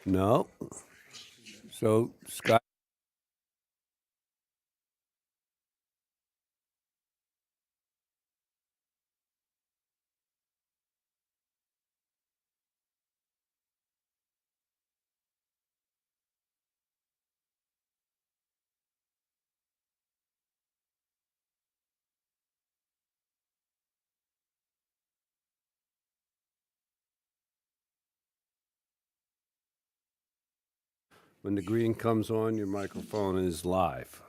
No. So, Scott, when the green comes on, your microphone is live.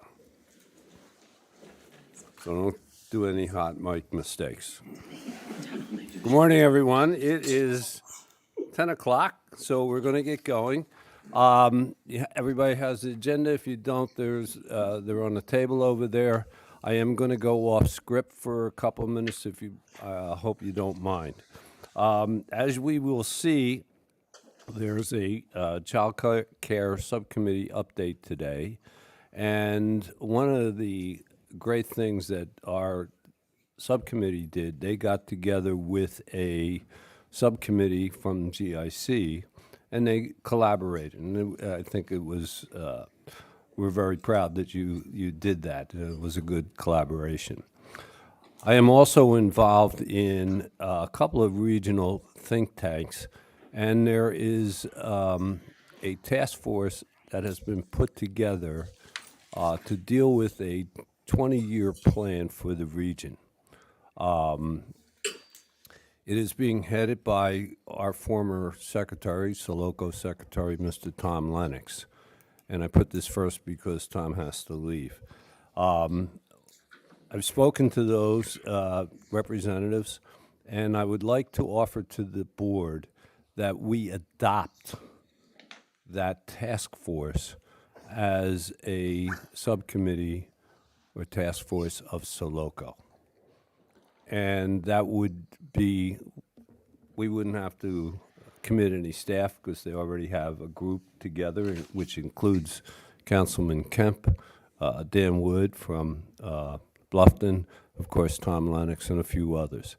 So don't do any hot mic mistakes. Good morning, everyone. It is 10 o'clock, so we're going to get going. Everybody has the agenda. If you don't, they're on the table over there. I am going to go off script for a couple of minutes. If you, hope you don't mind. As we will see, there's a child care subcommittee update today, and one of the great things that our subcommittee did, they got together with a subcommittee from GIC, and they collaborated. And I think it was, we're very proud that you did that. It was a good collaboration. I am also involved in a couple of regional think tanks, and there is a task force that has been put together to deal with a 20-year plan for the region. It is being headed by our former secretary, Soloco Secretary, Mr. Tom Lennox. And I put this first because Tom has to leave. I've spoken to those representatives, and I would like to offer to the board that we adopt that task force as a subcommittee or task force of Soloco. And that would be, we wouldn't have to commit any staff because they already have a group together, which includes Councilman Kemp, Dan Wood from Bluffton, of course, Tom Lennox, and a few others.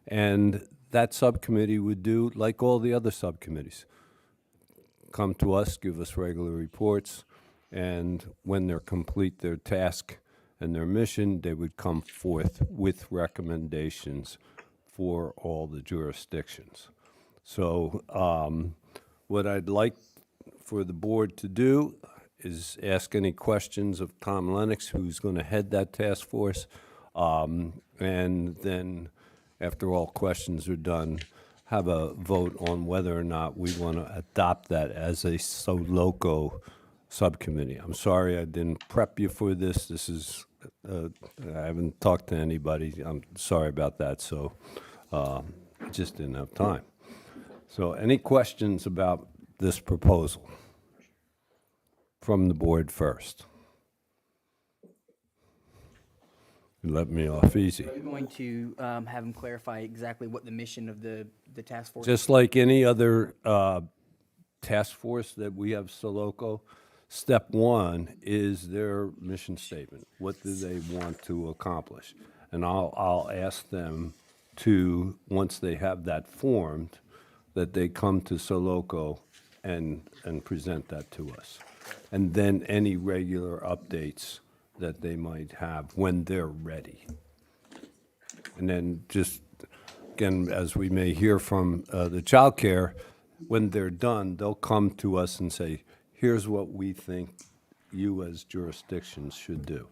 And that subcommittee would do like all the other subcommittees. Come to us, give us regular reports, and when they're complete their task and their mission, they would come forth with recommendations for all the jurisdictions. So what I'd like for the board to do is ask any questions of Tom Lennox, who's going to head that task force, and then after all questions are done, have a vote on whether or not we want to adopt that as a Soloco subcommittee. I'm sorry I didn't prep you for this. This is, I haven't talked to anybody. I'm sorry about that, so I just didn't have time. So any questions about this proposal from the board first? You let me off easy. Are you going to have him clarify exactly what the mission of the task force is? Just like any other task force that we have Soloco, step one is their mission statement. What do they want to accomplish? And I'll ask them to, once they have that formed, that they come to Soloco and present that to us. And then any regular updates that they might have when they're ready. And then just, again, as we may hear from the child care, when they're done, they'll come to us and say, here's what we think you as jurisdictions should do.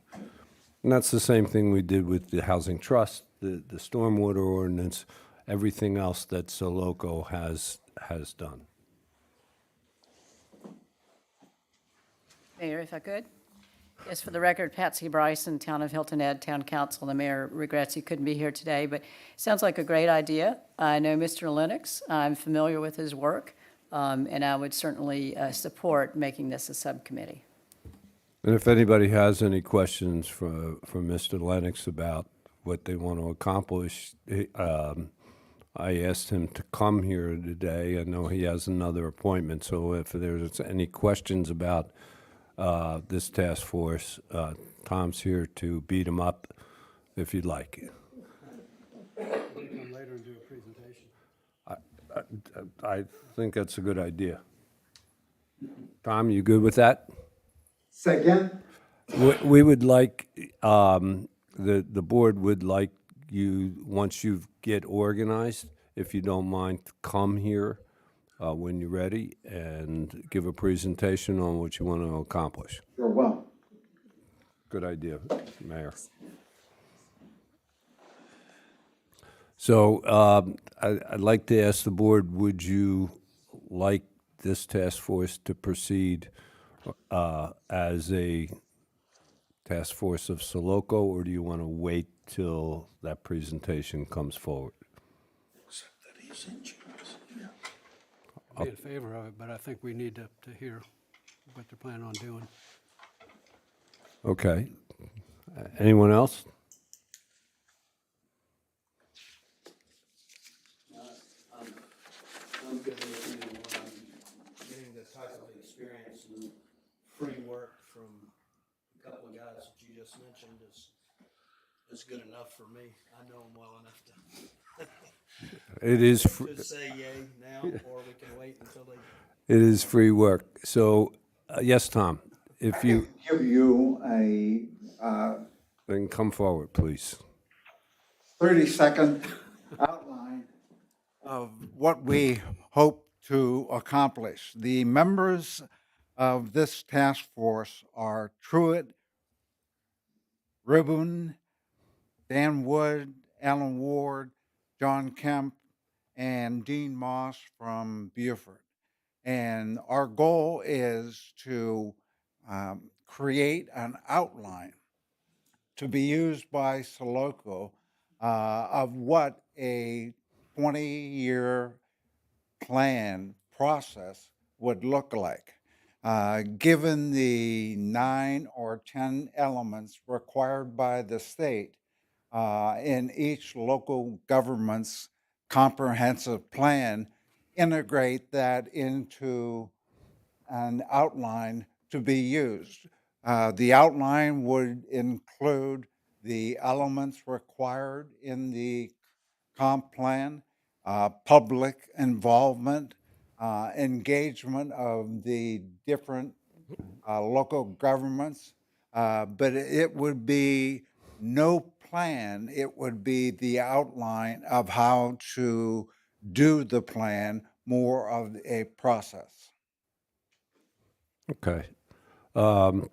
And that's the same thing we did with the housing trust, the stormwater ordinance, everything else that Soloco has done. Mayor, if I could? Yes, for the record, Patsy Bryson, Town of Hilton Head, Town Council. The mayor regrets he couldn't be here today, but sounds like a great idea. I know Mr. Lennox. I'm familiar with his work, and I would certainly support making this a subcommittee. And if anybody has any questions for Mr. Lennox about what they want to accomplish, I asked him to come here today. I know he has another appointment, so if there's any questions about this task force, Tom's here to beat him up if you'd like. Come later and do a presentation. I think that's a good idea. Tom, you good with that? Say again? We would like, the board would like you, once you get organized, if you don't mind, to come here when you're ready and give a presentation on what you want to accomplish. Sure will. Good idea, Mayor. So I'd like to ask the board, would you like this task force to proceed as a task force of Soloco, or do you want to wait till that presentation comes forward? Be in favor of it, but I think we need to hear what they're planning on doing. Okay. Anyone else? I'm good with you, getting the type of experience and free work from a couple of guys that you just mentioned is good enough for me. I know them well enough It is, to say yay now, or we can wait until they. it is free work. So, yes, Tom, if you, Give you a then come forward, please. 30-second outline of what we hope to accomplish. The members of this task force are Truitt, Ribbon, Dan Wood, Alan Ward, John Kemp, and Dean Moss from Beaufort. And our goal is to create an outline to be used by Soloco of what a 20-year plan process would look like. Given the 9 or 10 elements required by the state in each local government's comprehensive plan, integrate that into an outline to be used. The outline would include the elements required in the comp plan, public involvement, engagement of the different local governments, but it would be no plan. It would be the outline of how to do the plan, more of a process. Okay.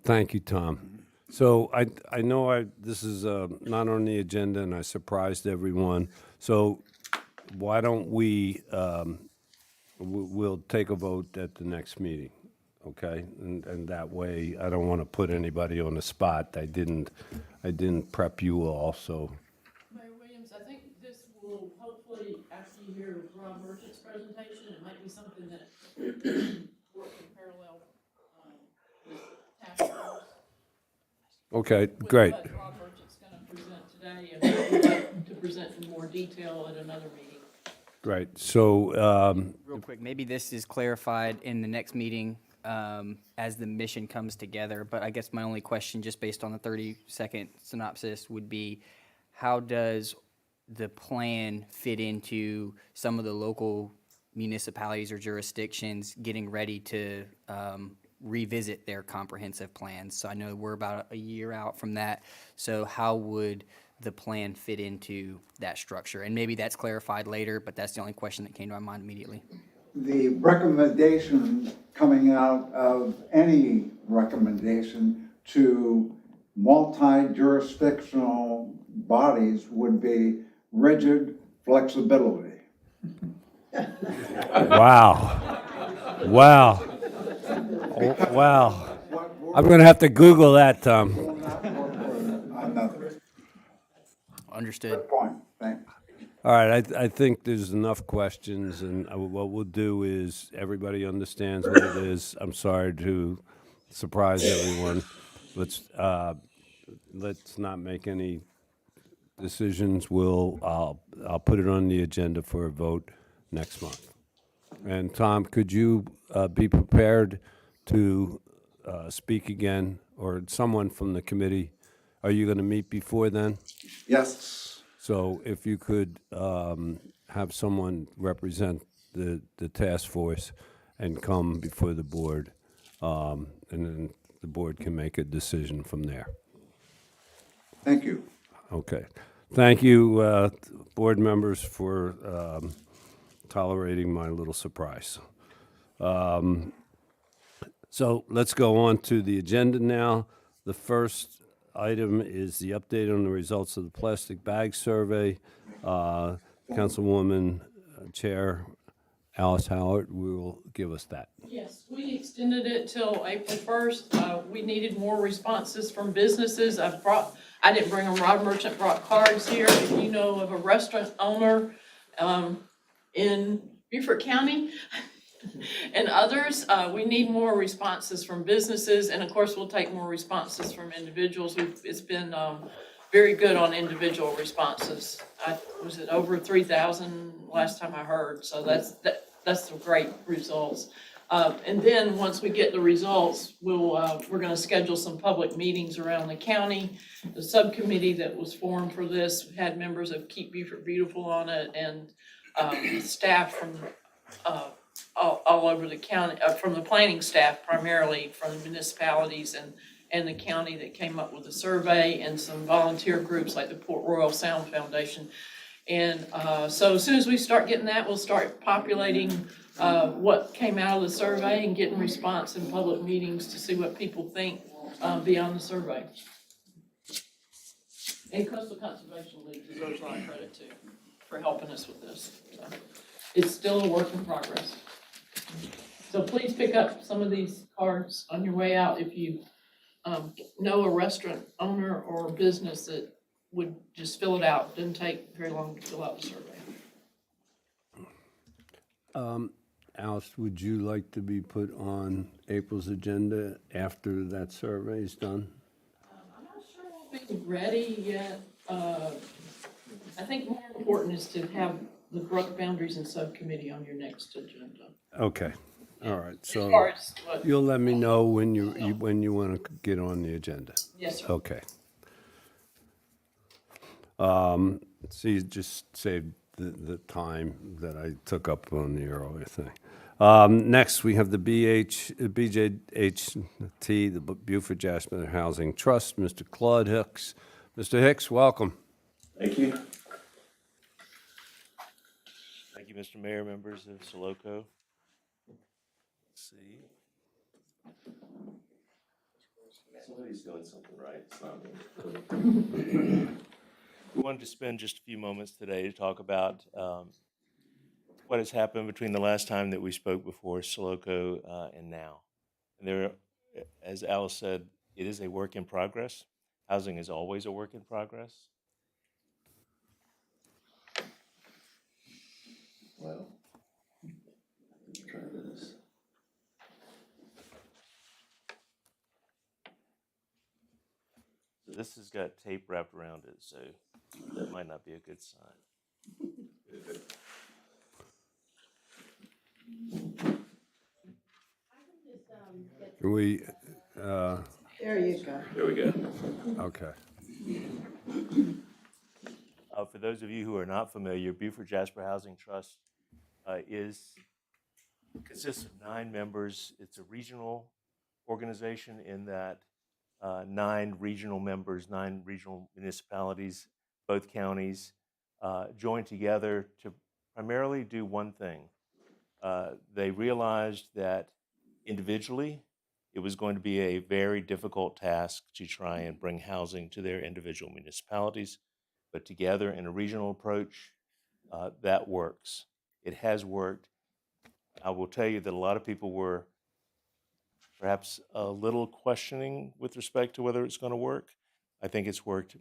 Thank you, Tom. So I know this is not on the agenda, and I surprised everyone. So why don't we, we'll take a vote at the next meeting, okay? And that way, I don't want to put anybody on the spot. I didn't prep you all, so. Mayor Williams, I think this will hopefully, after you hear Rob Merchant's presentation, it might be something that work in parallel with task force. Okay, With great. what Rob Merchant's gonna present today, and we'd like to present in more detail at another meeting. Great. So, Real quick, maybe this is clarified in the next meeting as the mission comes together, but I guess my only question, just based on the 30-second synopsis, would be how does the plan fit into some of the local municipalities or jurisdictions getting ready to revisit their comprehensive plans? So I know we're about a year out from that, so how would the plan fit into that structure? And maybe that's clarified later, but that's the only question that came to my mind immediately. The recommendation coming out of any recommendation to multi-jurisdictional bodies would be rigid flexibility. wow. Wow. Oh, wow. I'm going to have to Google that, Tom. Another Understood. point, thanks. All right, I think there's enough questions, and what we'll do is, everybody understands what it is. I'm sorry to surprise everyone. Let's not make any decisions. I'll put it on the agenda for a vote next month. And Tom, could you be prepared to speak again, or someone from the committee? Are you going to meet before then? Yes. So if you could have someone represent the task force and come before the board, and then the board can make a decision from there. Thank you. Okay. Thank you, board members, for tolerating my little surprise. So let's go on to the agenda now. The first item is the update on the results of the plastic bag survey. Councilwoman Chair Alice Howard will give us that. Yes, we extended it till April 1st. We needed more responses from businesses. I didn't bring them, Rod Merchant brought cards here. If you know of a restaurant owner in Beaufort County and others, we need more responses from businesses. And of course, we'll take more responses from individuals. It's been very good on individual responses. Was it over 3,000 last time I heard? So that's some great results. And then once we get the results, we're gonna schedule some public meetings around the county. The subcommittee that was formed for this had members of Keep Beaufort Beautiful on it, and staff from all over the county, from the planning staff primarily, from the municipalities and the county that came up with the survey, and some volunteer groups like the Port Royal Sound Foundation. And so as soon as we start getting that, we'll start populating what came out of the survey and getting response in public meetings to see what people think beyond the survey. And Coastal Conservation League deserves a lot of credit too for helping us with this. So it's still a work in progress. So please pick up some of these cards on your way out if you know a restaurant owner or business that would just fill it out. Didn't take very long to fill out the survey. Alice, would you like to be put on April's agenda after that survey is done? I'm not sure we'll be ready yet. I think more important is to have the Brook Boundaries and Subcommittee on your next agenda. Okay, all right, As so far as what, you'll let me know when you want to get on the agenda. yes, sir. Okay. So you just saved the time that I took up on the earlier thing. Next, we have the BJHT, the Beaufort Jasper Housing Trust, Mr. Claude Hicks. Mr. Hicks, welcome. Thank you. Thank you, Mr. Mayor, members of Soloco. Let's see. Somebody's doing something right. It's not me. We wanted to spend just a few moments today to talk about what has happened between the last time that we spoke before Soloco and now. And there, as Alice said, it is a work in progress. Housing is always a work in progress. Well, let's try this. So this has got tape wrapped around it, so that might not be a good sign. Can we, There you go. There we go. okay. For those of you who are not familiar, Beaufort Jasper Housing Trust consists of 9 members. It's a regional organization in that 9 regional members, 9 regional municipalities, both counties, joined together to primarily do one thing. They realized that individually, it was going to be a very difficult task to try and bring housing to their individual municipalities, but together in a regional approach, that works. It has worked. I will tell you that a lot of people were perhaps a little questioning with respect to whether it's going to work. I think it's worked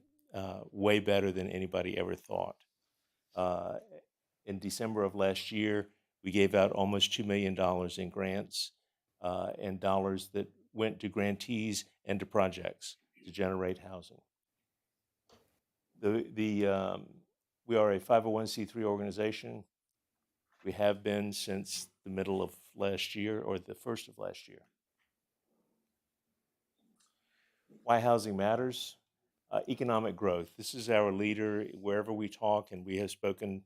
way better than anybody ever thought. In December of last year, we gave out almost $2 million in grants and dollars that went to grantees and to projects to generate housing. We are a 501c3 organization. We have been since the middle of last year or the first of last year. Why housing matters? Economic growth. This is our leader wherever we talk, and we have spoken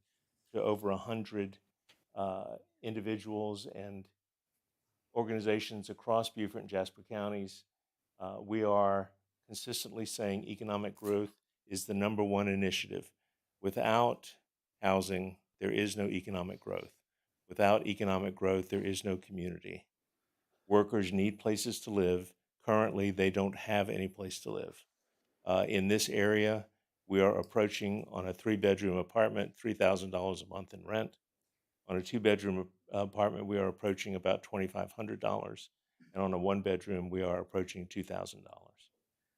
to over 100 individuals and organizations across Beaufort and Jasper counties. We are consistently saying economic growth is the number one initiative. Without housing, there is no economic growth. Without economic growth, there is no community. Workers need places to live. Currently, they don't have any place to live. In this area, we are approaching, on a 3-bedroom apartment, $3,000 a month in rent. On a 2-bedroom apartment, we are approaching about $2,500. And on a 1-bedroom, we are approaching $2,000.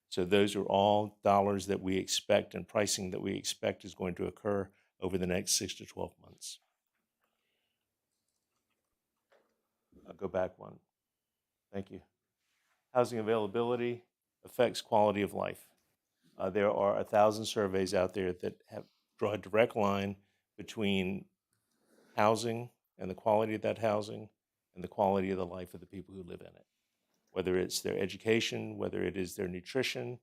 So those are all dollars that we expect and pricing that we expect is going to occur over the next 6 to 12 months. I'll go back one. Thank you. Housing availability affects quality of life. There are 1,000 surveys out there that draw a direct line between housing and the quality of that housing and the quality of the life of the people who live in it. Whether it's their education, whether it is their nutrition,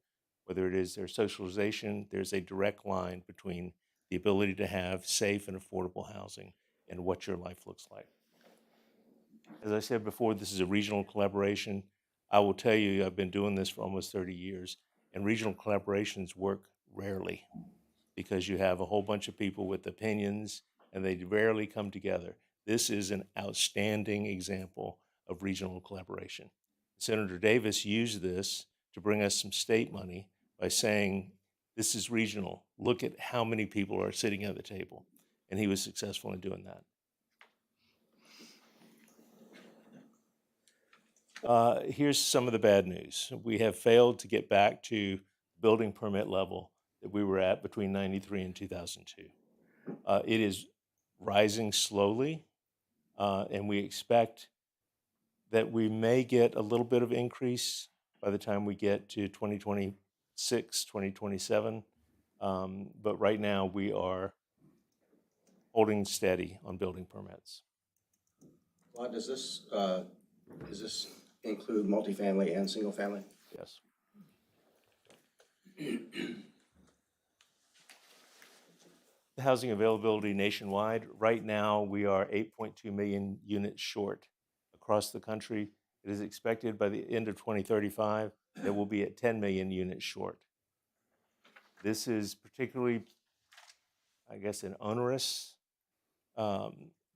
whether it is their socialization, there's a direct line between the ability to have safe and affordable housing and what your life looks like. As I said before, this is a regional collaboration. I will tell you, I've been doing this for almost 30 years, and regional collaborations work rarely because you have a whole bunch of people with opinions and they rarely come together. This is an outstanding example of regional collaboration. Senator Davis used this to bring us some state money by saying, this is regional. Look at how many people are sitting at the table. And he was successful in doing that. Here's some of the bad news. We have failed to get back to building permit level that we were at between 93 and 2002. It is rising slowly, and we expect that we may get a little bit of increase by the time we get to 2026, 2027. But right now we are holding steady on building permits. Well, does this include multifamily and single family? Yes. The housing availability nationwide, right now we are 8.2 million units short across the country. It is expected by the end of 2035 that we'll be at 10 million units short. This is particularly, I guess, an onerous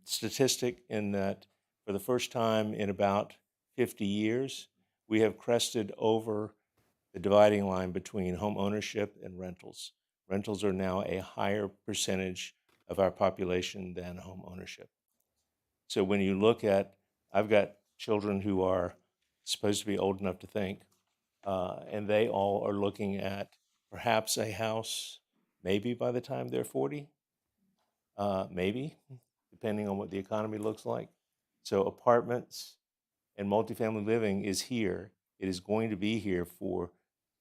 statistic in that for the first time in about 50 years, we have crested over the dividing line between home ownership and rentals. Rentals are now a higher percentage of our population than home ownership. So when you look at, I've got children who are supposed to be old enough to think, and they all are looking at perhaps a house, maybe by the time they're 40, maybe, depending on what the economy looks like. So apartments and multifamily living is here. It is going to be here for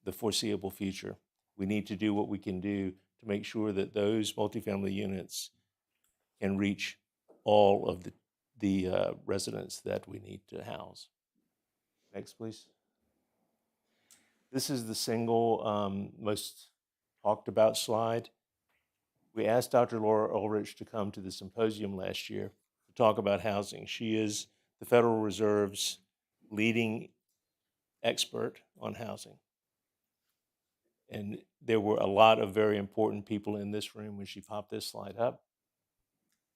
the foreseeable future. We need to do what we can do to make sure that those multifamily units can reach all of the residents that we need to house. Next, please. This is the single most talked about slide. We asked Dr. Laura Ulrich to come to the symposium last year to talk about housing. She is the Federal Reserve's leading expert on housing. And there were a lot of very important people in this room when she popped this slide up.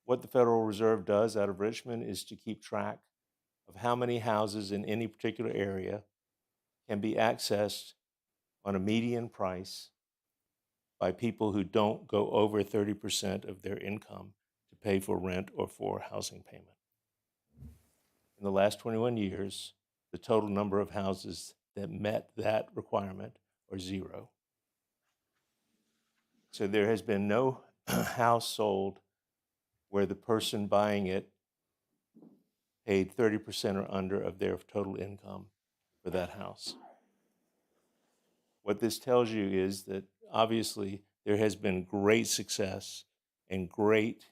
What the Federal Reserve does out of Richmond is to keep track of how many houses in any particular area can be accessed on a median price by people who don't go over 30% of their income to pay for rent or for housing payment. In the last 21 years, the total number of houses that met that requirement are 0. So there has been no house sold where the person buying it paid 30% or under of their total income for that house. What this tells you is that obviously there has been great success and great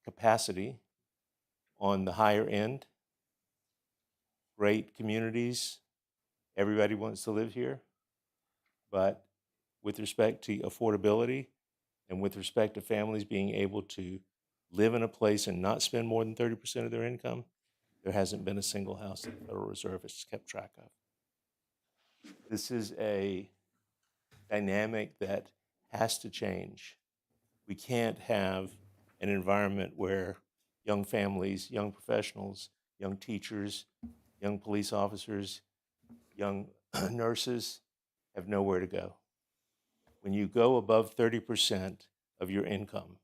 capacity on the higher end, great communities. Everybody wants to live here, but with respect to affordability, And with respect to families being able to live in a place and not spend more than 30% of their income, there hasn't been a single house that the Federal Reserve has kept track of. This is a dynamic that has to change. We can't have an environment where young families, young professionals, young teachers, young police officers, young nurses have nowhere to go. When you go above 30% of your income,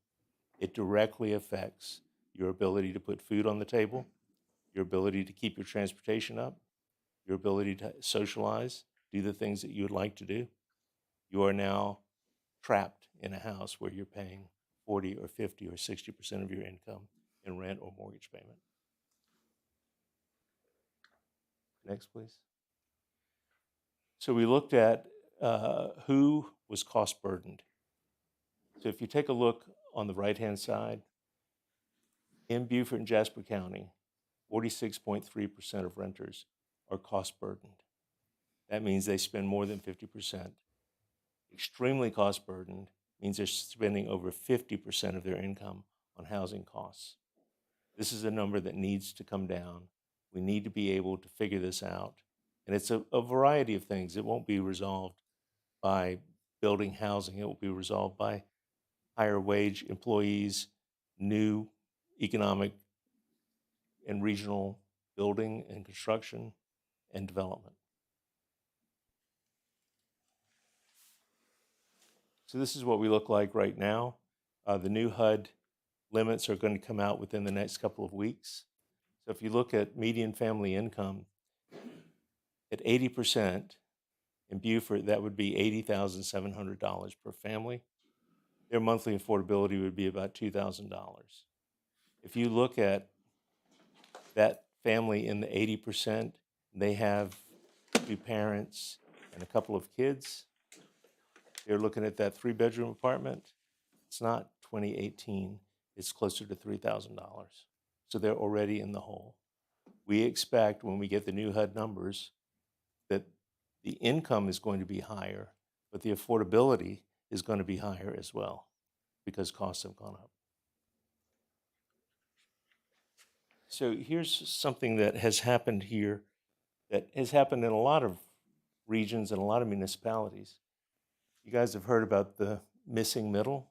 it directly affects your ability to put food on the table, your ability to keep your transportation up, your ability to socialize, do the things that you would like to do. You are now trapped in a house where you're paying 40 or 50 or 60% of your income in rent or mortgage payment. Next, please. So we looked at who was cost burdened. So if you take a look on the right-hand side, in Beaufort and Jasper County, 46.3% of renters are cost burdened. That means they spend more than 50%. Extremely cost burdened means they're spending over 50% of their income on housing costs. This is a number that needs to come down. We need to be able to figure this out. And it's a variety of things. It won't be resolved by building housing. It will be resolved by higher wage employees, new economic and regional building and construction and development. So this is what we look like right now. The new HUD limits are going to come out within the next couple of weeks. So if you look at median family income, at 80% in Beaufort, that would be $80,700 per family. Their monthly affordability would be about $2,000. If you look at that family in the 80%, they have 2 parents and a couple of kids. They're looking at that 3-bedroom apartment. It's not 2018, it's closer to $3,000. So they're already in the hole. We expect when we get the new HUD numbers that the income is going to be higher, but the affordability is going to be higher as well because costs have gone up. So here's something that has happened here that has happened in a lot of regions and a lot of municipalities. You guys have heard about the missing middle.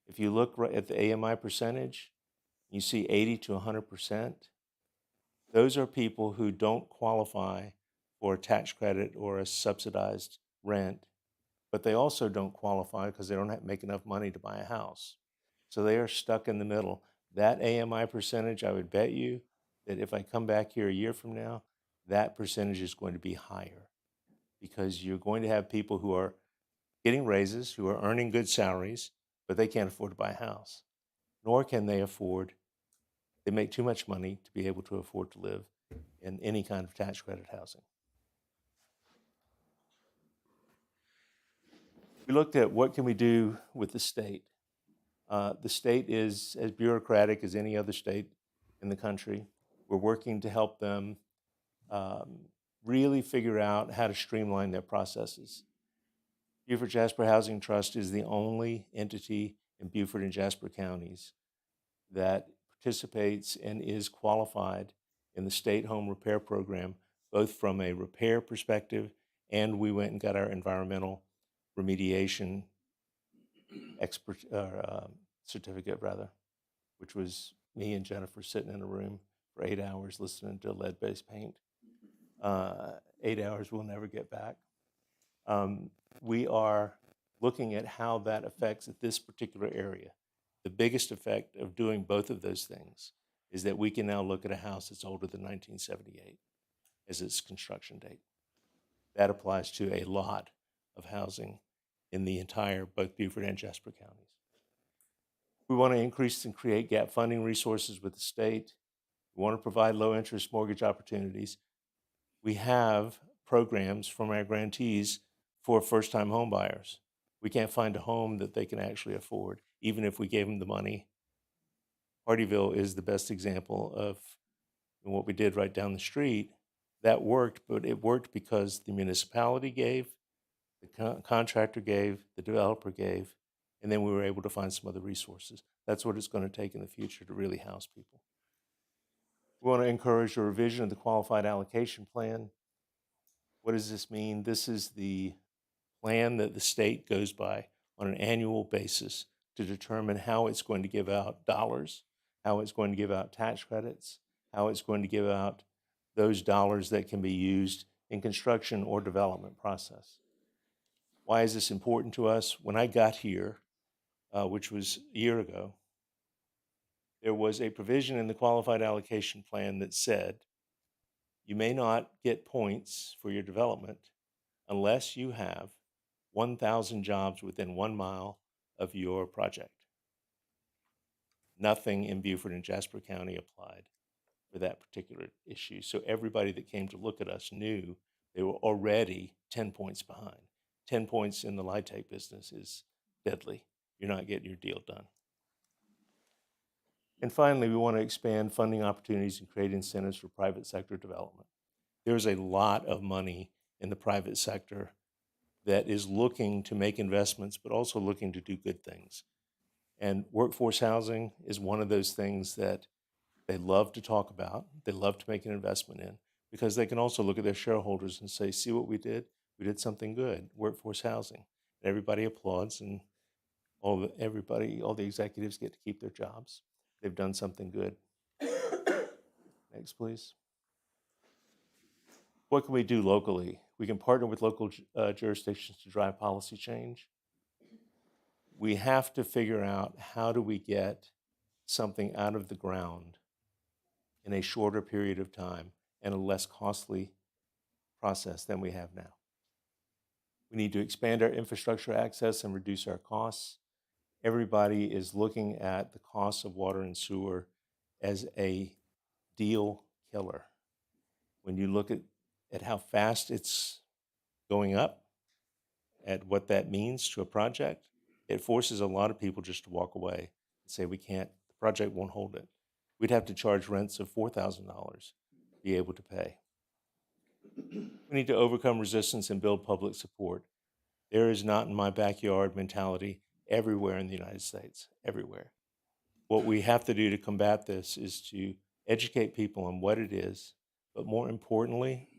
If you look right at the AMI percentage, you see 80 to 100%. Those are people who don't qualify for a tax credit or a subsidized rent, but they also don't qualify because they don't make enough money to buy a house. So they are stuck in the middle. That AMI percentage, I would bet you that if I come back here a year from now, that percentage is going to be higher because you're going to have people who are getting raises, who are earning good salaries, but they can't afford to buy a house, nor can they afford, they make too much money to be able to afford to live in any kind of tax credit housing. We looked at what can we do with the state. The state is as bureaucratic as any other state in the country. We're working to help them really figure out how to streamline their processes. Beaufort Jasper Housing Trust is the only entity in Beaufort and Jasper counties that participates and is qualified in the state home repair program, both from a repair perspective and we went and got our environmental remediation certificate, which was me and Jennifer sitting in a room for 8 hours listening to lead-based paint. 8 hours we'll never get back. We are looking at how that affects this particular area. The biggest effect of doing both of those things is that we can now look at a house that's older than 1978 as its construction date. That applies to a lot of housing in the entire, both Beaufort and Jasper counties. We want to increase and create gap funding resources with the state. We want to provide low-interest mortgage opportunities. We have programs from our grantees for first-time home buyers. We can't find a home that they can actually afford, even if we gave them the money. Hardyville is the best example of what we did right down the street. That worked, but it worked because the municipality gave, the contractor gave, the developer gave, and then we were able to find some other resources. That's what it's going to take in the future to really house people. We want to encourage a revision of the qualified allocation plan. What does this mean? This is the plan that the state goes by on an annual basis to determine how it's going to give out dollars, how it's going to give out tax credits, how it's going to give out those dollars that can be used in construction or development process. Why is this important to us? When I got here, which was a year ago, there was a provision in the qualified allocation plan that said you may not get points for your development unless you have 1,000 jobs within 1 mile of your project. Nothing in Beaufort and Jasper County applied for that particular issue. So everybody that came to look at us knew they were already 10 points behind. 10 points in the LIHTC business is deadly. You're not getting your deal done. And finally, we want to expand funding opportunities and create incentives for private sector development. There's a lot of money in the private sector that is looking to make investments, but also looking to do good things. And workforce housing is one of those things that they love to talk about, they love to make an investment in, because they can also look at their shareholders and say, see what we did? We did something good, workforce housing. And everybody applauds, and all the executives get to keep their jobs. They've done something good. Next, please. What can we do locally? We can partner with local jurisdictions to drive policy change. We have to figure out how do we get something out of the ground in a shorter period of time and a less costly process than we have now. We need to expand our infrastructure access and reduce our costs. Everybody is looking at the cost of water and sewer as a deal killer. When you look at how fast it's going up, at what that means to a project, it forces a lot of people just to walk away and say, we can't, the project won't hold it. We'd have to charge rents of $4,000 to be able to pay. We need to overcome resistance and build public support. There is not in my backyard mentality everywhere in the United States, everywhere. What we have to do to combat this is to educate people on what it is, but more importantly,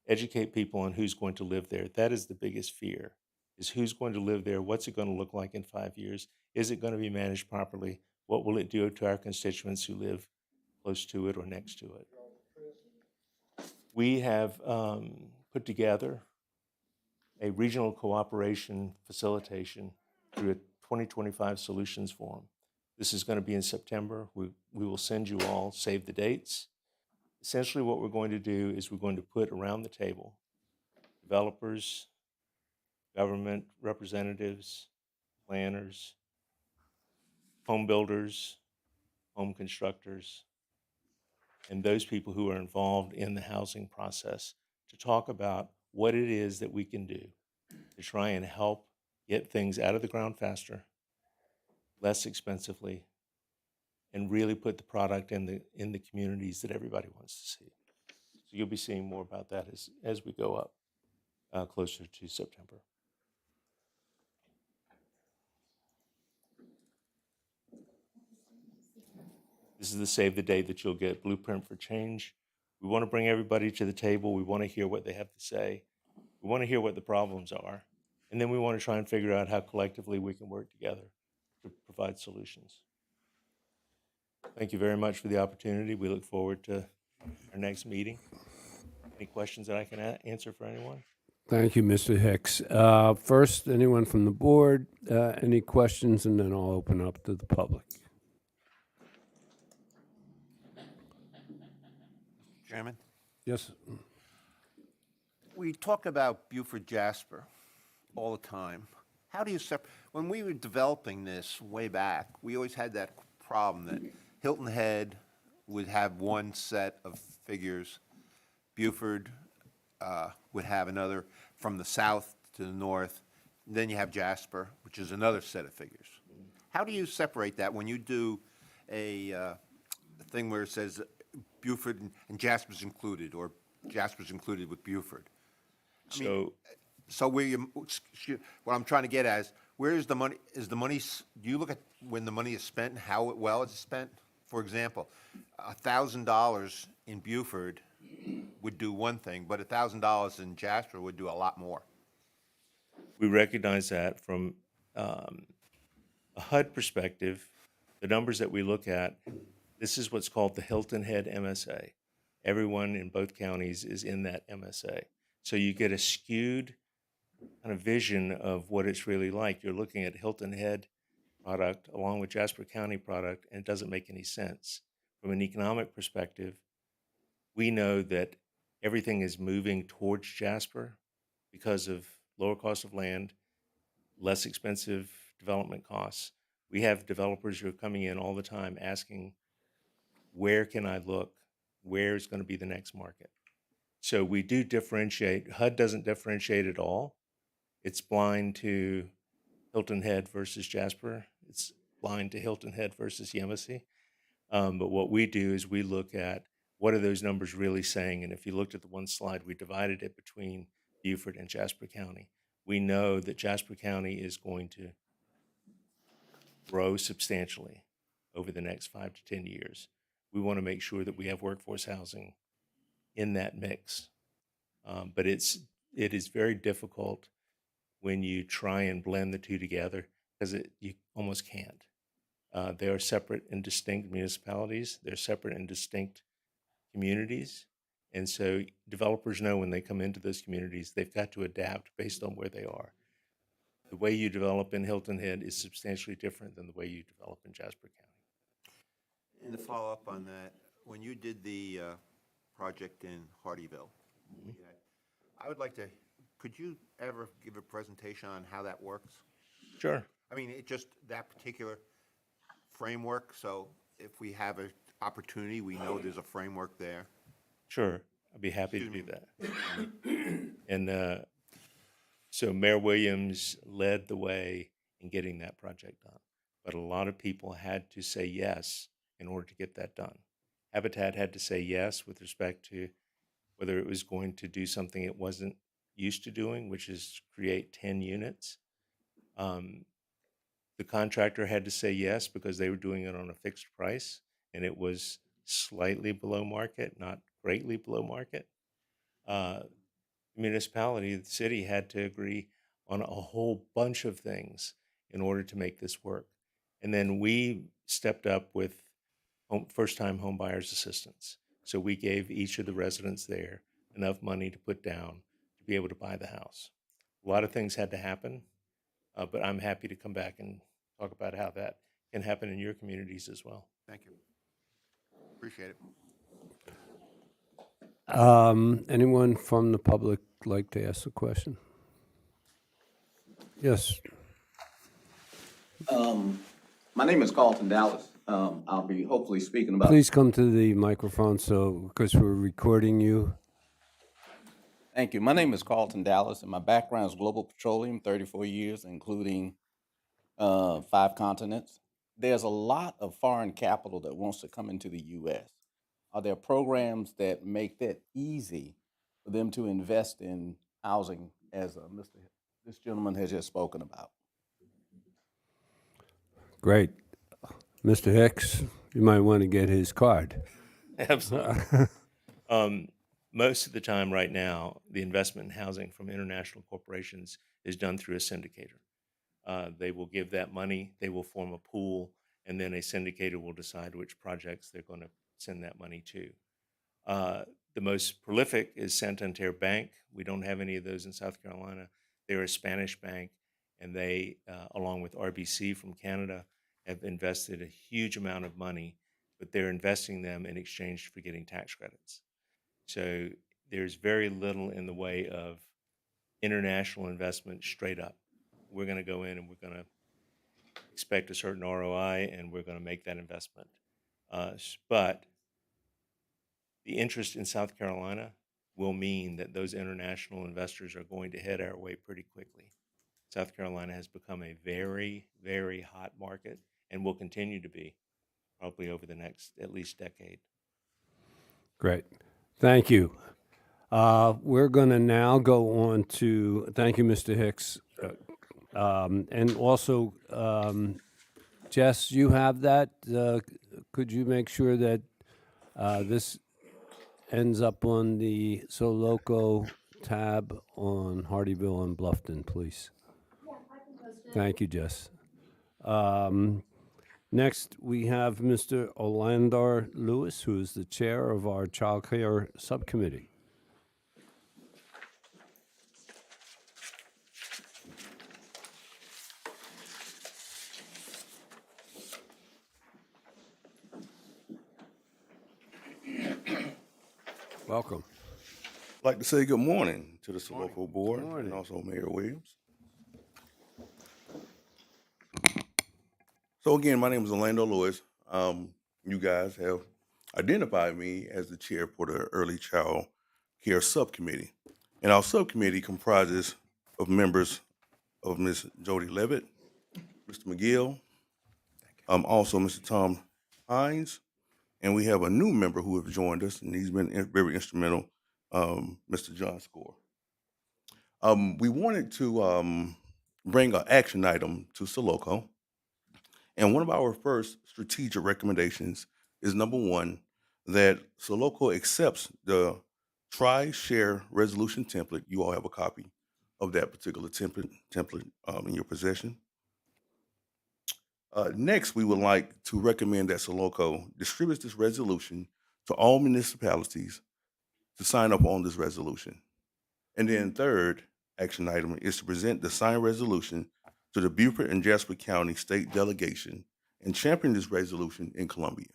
educate people on who's going to live there. That is the biggest fear, is who's going to live there, what's it going to look like in 5 years, is it going to be managed properly, what will it do to our constituents who live close to it or next to it. We have put together a regional cooperation facilitation through a 2025 Solutions Forum. This is going to be in September. We will send you all save the dates. Essentially what we're going to do is we're going to put around the table developers, government representatives, planners, home builders, home constructors, and those people who are involved in the housing process to talk about what it is that we can do to try and help get things out of the ground faster, less expensively, and really put the product in the communities that everybody wants to see. So you'll be seeing more about that as we go up closer to September. This is the save the date that you'll get, Blueprint for Change. We want to bring everybody to the table. We want to hear what they have to say. We want to hear what the problems are. And then we want to try and figure out how collectively we can work together to provide solutions. Thank you very much for the opportunity. We look forward to our next meeting. Any questions that I can answer for anyone? Thank you, Mr. Hicks. First, anyone from the board, any questions, and then I'll open up to the public. Chairman, Yes. we talk about Beaufort Jasper all the time. How do you when we were developing this way back, we always had that problem that Hilton Head would have one set of figures, Beaufort would have another from the south to the north, then you have Jasper, which is another set of figures. How do you separate that when you do a thing where it says Beaufort and Jasper's included, or Jasper's included with Beaufort? So So what I'm trying to get at is, Where is the money, do you look at when the money is spent and how well it's spent? For example, $1,000 in Beaufort would do one thing, but $1,000 in Jasper would do a lot more. We recognize that from a HUD perspective, the numbers that we look at, this is what's called the Hilton Head MSA. Everyone in both counties is in that MSA. So you get a skewed kind of vision of what it's really like. You're looking at Hilton Head product along with Jasper County product, and it doesn't make any sense. From an economic perspective, we know that everything is moving towards Jasper because of lower cost of land, less expensive development costs. We have developers who are coming in all the time asking, where can I look? Where's going to be the next market? So we do differentiate. HUD doesn't differentiate at all. It's blind to Hilton Head versus Jasper. It's blind to Hilton Head versus Yemassee. But what we do is we look at what are those numbers really saying. And if you looked at the one slide, we divided it between Beaufort and Jasper County. We know that Jasper County is going to grow substantially over the next 5 to 10 years. We want to make sure that we have workforce housing in that mix. But it is very difficult when you try and blend the two together because you almost can't. They are separate and distinct municipalities. They're separate and distinct communities. And so developers know when they come into those communities, they've got to adapt based on where they are. The way you develop in Hilton Head is substantially different than the way you develop in Jasper County. And to follow up on that, when you did the project in Hardyville, I would like to, could you ever give a presentation on how that works? Sure. I mean, it just that particular framework, so if we have an opportunity, we know there's a framework there. Sure. I'd be happy to Excuse do me. that. And so Mayor Williams led the way in getting that project done. But a lot of people had to say yes in order to get that done. Habitat had to say yes with respect to whether it was going to do something it wasn't used to doing, which is create 10 units. The contractor had to say yes because they were doing it on a fixed price, and it was slightly below market, not greatly below market. Municipality, the city had to agree on a whole bunch of things in order to make this work. And then we stepped up with first-time home buyers assistance. So we gave each of the residents there enough money to put down to be able to buy the house. A lot of things had to happen, but I'm happy to come back and talk about how that can happen in your communities as well. Thank you. Appreciate it. Anyone from the public like to ask a question? Yes. My name is Carlton Dallas. I'll be hopefully speaking about. Please come to the microphone because we're recording you. Thank you. My name is Carlton Dallas, and my background is global petroleum, 34 years, including 5 continents. There's a lot of foreign capital that wants to come into the U.S. Are there programs that make that easy for them to invest in housing, as this gentleman has just spoken about? Great. Mr. Hicks, you might want to get his card. Absolutely. Most of the time right now, the investment in housing from international corporations is done through a syndicator. They will give that money, they will form a pool, and then a syndicator will decide which projects they're going to send that money to. The most prolific is Santander Bank. We don't have any of those in South Carolina. They're a Spanish bank, and they, along with RBC from Canada, have invested a huge amount of money, but they're investing them in exchange for getting tax credits. So there's very little in the way of international investment straight up. We're going to go in and we're going to expect a certain ROI, and we're going to make that investment. But the interest in South Carolina will mean that those international investors are going to head our way pretty quickly. South Carolina has become a very, very hot market and will continue to be probably over the next at least decade. Great. Thank you. We're going to now go on to, thank you, Mr. Hicks. And also, Jess, you have that. Could you make sure that this ends up on the Soloco tab on Hardyville and Bluffton, please? Thank you, Jess. Next, we have Mr. Olandar Lewis, who is the chair of our Child Care Subcommittee. Welcome. I'd like to say good morning to the Soloco Board morning. and also Mayor Williams. So again, my name is Orlando Lewis. You guys have identified me as the chair for the Early Child Care Subcommittee. And our subcommittee comprises of members of Ms. Jody Levitt, Mr. McGill, also Mr. Tom Hines, and we have a new member who has joined us, and he's been very instrumental, Mr. John Score. We wanted to bring an action item to Soloco, and one of our first strategic recommendations is number one, that Soloco accepts the try-share resolution template. You all have a copy of that particular template in your possession. Next, we would like to recommend that Soloco distributes this resolution to all municipalities to sign up on this resolution. And then third action item is to present the signed resolution to the Beaufort and Jasper County State Delegation and champion this resolution in Columbia.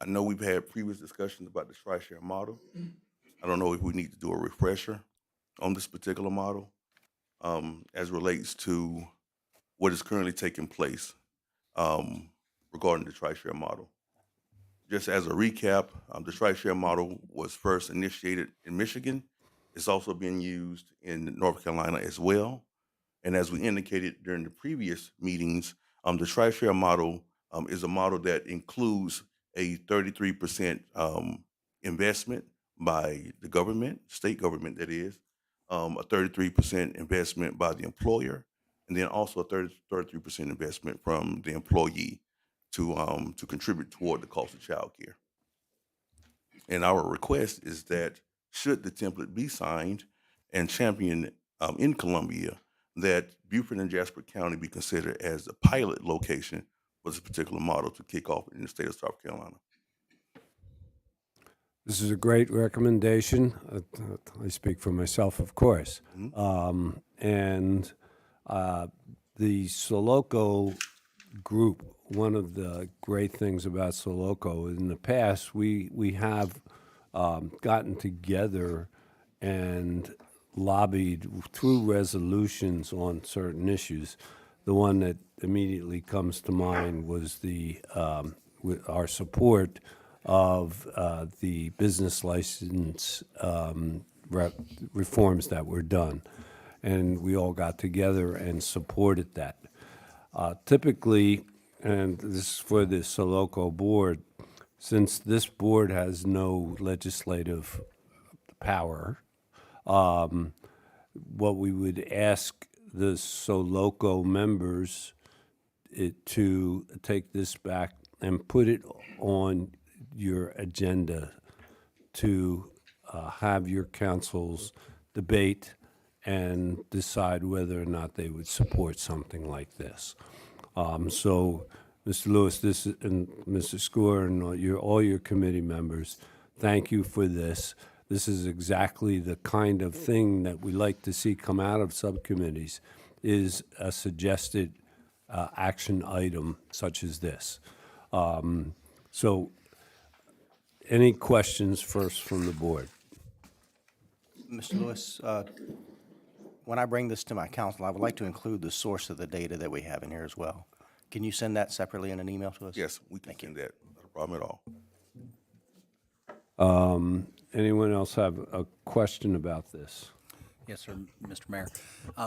I know we've had previous discussions about the tri-share model. I don't know if we need to do a refresher on this particular model as relates to what is currently taking place regarding the tri-share model. Just as a recap, the tri-share model was first initiated in Michigan. It's also being used in North Carolina as well. And as we indicated during the previous meetings, the tri-share model is a model that includes a 33% investment by the government, state government that is, a 33% investment by the employer, and then also a 33% investment from the employee to contribute toward the cost of childcare. And our request is that should the template be signed and championed in Columbia, that Beaufort and Jasper County be considered as a pilot location for this particular model to kick off in the state of South Carolina. This is a great recommendation. I speak for myself, of course. And the Soloco group, one of the great things about Soloco, in the past, we have gotten together and lobbied through resolutions on certain issues. The one that immediately comes to mind was with our support of the business license reforms that were done. And we all got together and supported that. Typically, and this is for the Soloco board, since this board has no legislative power, what we would ask the Soloco members to take this back and put it on your agenda to have your councils debate and decide whether or not they would support something like this. So, Mr. Lewis, and Mr. Score and all your committee members, thank you for this. This is exactly the kind of thing that we like to see come out of subcommittees, is a suggested action item such as this. So, any questions first from the board? Mr. Lewis, when I bring this to my council, I would like to include the source of the data that we have in here as well. Can you send that separately in an email to us? Yes, we can send that. Not a problem at all. Anyone else have a question about this? Yes, sir, Mr. Mayor.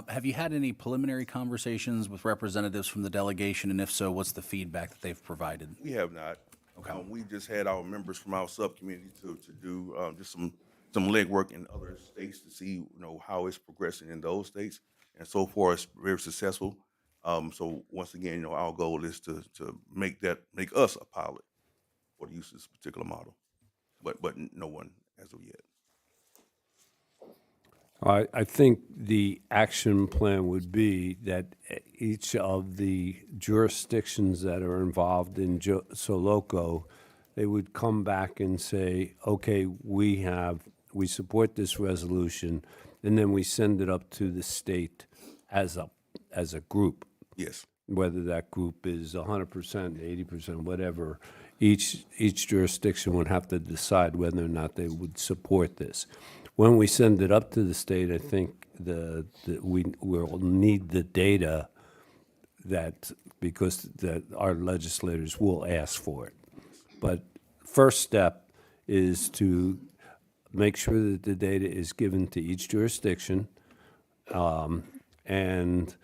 Have you had any preliminary conversations with representatives from the delegation, and if so, what's the feedback that they've provided? We have not. Okay. We just had our members from our subcommittee to do just some some legwork in other states to see, how it's progressing in those states. And so far, it's very successful. So once again, our goal is to make us a pilot for the use of this particular model. But no one as of yet. I think the action plan would be that each of the jurisdictions that are involved in Soloco, they would come back and say, okay, we support this resolution, and then we send it up to the state as a group. Yes. Whether that group is 100%, 80%, whatever, each jurisdiction would have to decide whether or not they would support this. When we send it up to the state, I think we will need the data because our legislators will ask for it. But first step is to make sure that the data is given to each jurisdiction, and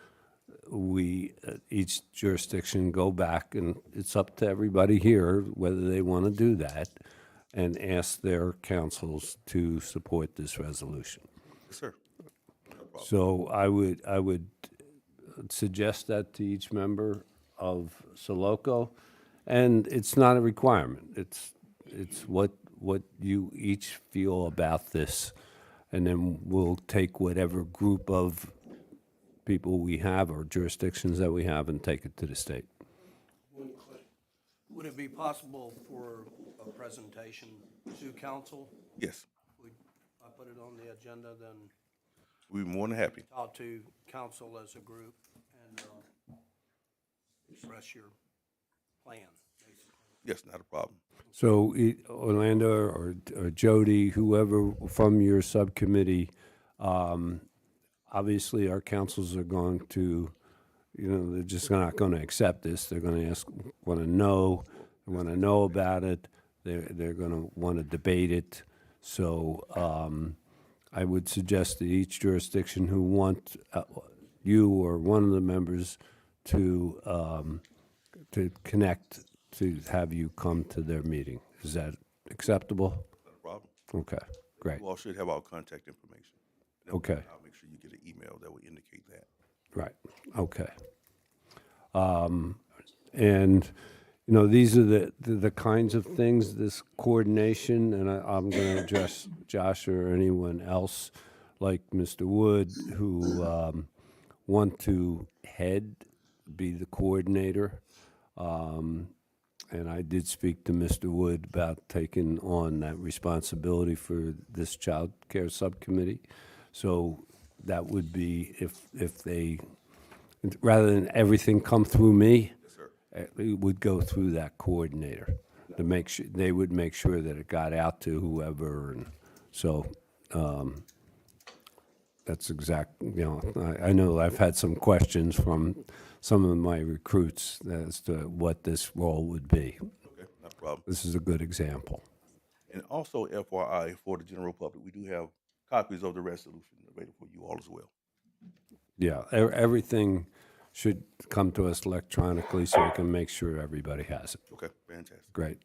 each jurisdiction go back, and it's up to everybody here whether they want to do that, and ask their councils to support this resolution. Yes, sir. So I would suggest that to each member of Soloco, and it's not a requirement. It's what you each feel about this, and then we'll take whatever group of people we have or jurisdictions that we have and take it to the state. One question. Would it be possible for a presentation to council? Yes. I put it on the agenda, then We'd be more than happy. talk to council as a group and express your plan, basically. Yes, not a problem. So Orlando or Jody, whoever from your subcommittee, obviously our councils are going to, they're just not going to accept this. They're going to want to know about it. They're going to want to debate it. So I would suggest that each jurisdiction who wants you or one of the members to connect to have you come to their meeting. Is that acceptable? Not a problem. Okay, great. You all should have our contact information. Okay. I'll make sure you get an email that will indicate that. Right, okay. And, these are the kinds of things, this coordination, and I'm going to address Josh or anyone else like Mr. Wood who want to be the coordinator. And I did speak to Mr. Wood about taking on that responsibility for this child care subcommittee. So that would be if they, rather than everything come through me, it would go through that coordinator to make sure, they would make sure that it got out to whoever. And so that's I know I've had some questions from some of my recruits as to what this role would be. Okay, not a problem. This is a good example. And also, FYI, for the general public, we do have copies of the resolution available for you all as well. Yeah, everything should come to us electronically so we can make sure everybody has it. Okay, fantastic. Great.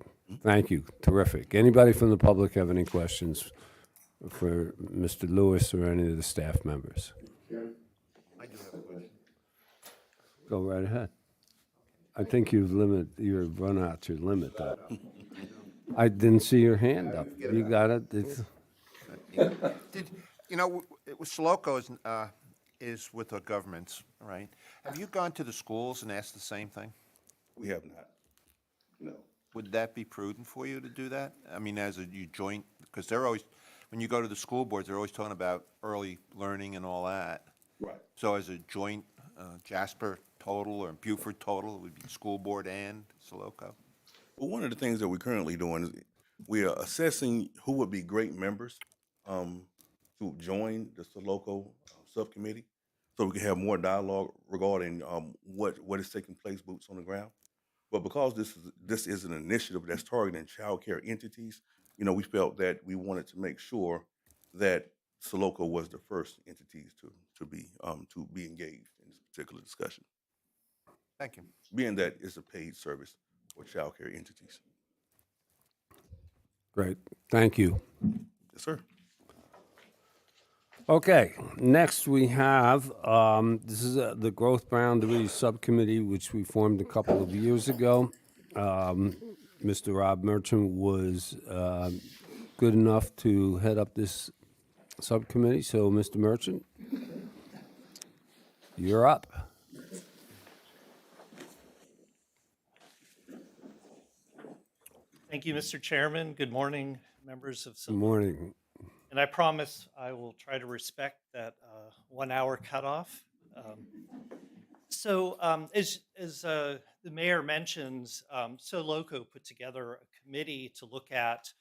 Thank you. Terrific. Anybody from the public have any questions for Mr. Lewis or any of the staff members? I do have a question. Go right ahead. I think you've run out your limit, though. I didn't see your hand up. You got it? Soloco is with the governments, right? Have you gone to the schools and asked the same thing? We have not. No. Would that be prudent for you to do that? I mean, you joint, because they're always, when you go to the school boards, they're always talking about early learning and all that. Right. So as a joint Jasper total or Beaufort total, it would be school board and Soloco? Well, one of the things that we're currently doing is we are assessing who would be great members to join the Soloco subcommittee, so we can have more dialogue regarding what is taking place, boots on the ground. But because this is an initiative that's targeting child care entities, we felt that we wanted to make sure that Soloco was the first entities to be engaged in this particular discussion, Thank you. being that it's a paid service for child care entities. Great. Thank you. Yes, sir. Okay, next we have, this is the Growth Boundaries Subcommittee, which we formed a couple of years ago. Mr. Rob Merchant was good enough to head up this subcommittee, so Mr. Merchant, you're up. Thank you, Mr. Chairman. Good morning, members of Good morning. And I promise I will try to respect that 1 hour cutoff. As the mayor mentions, Loco put together a committee to look at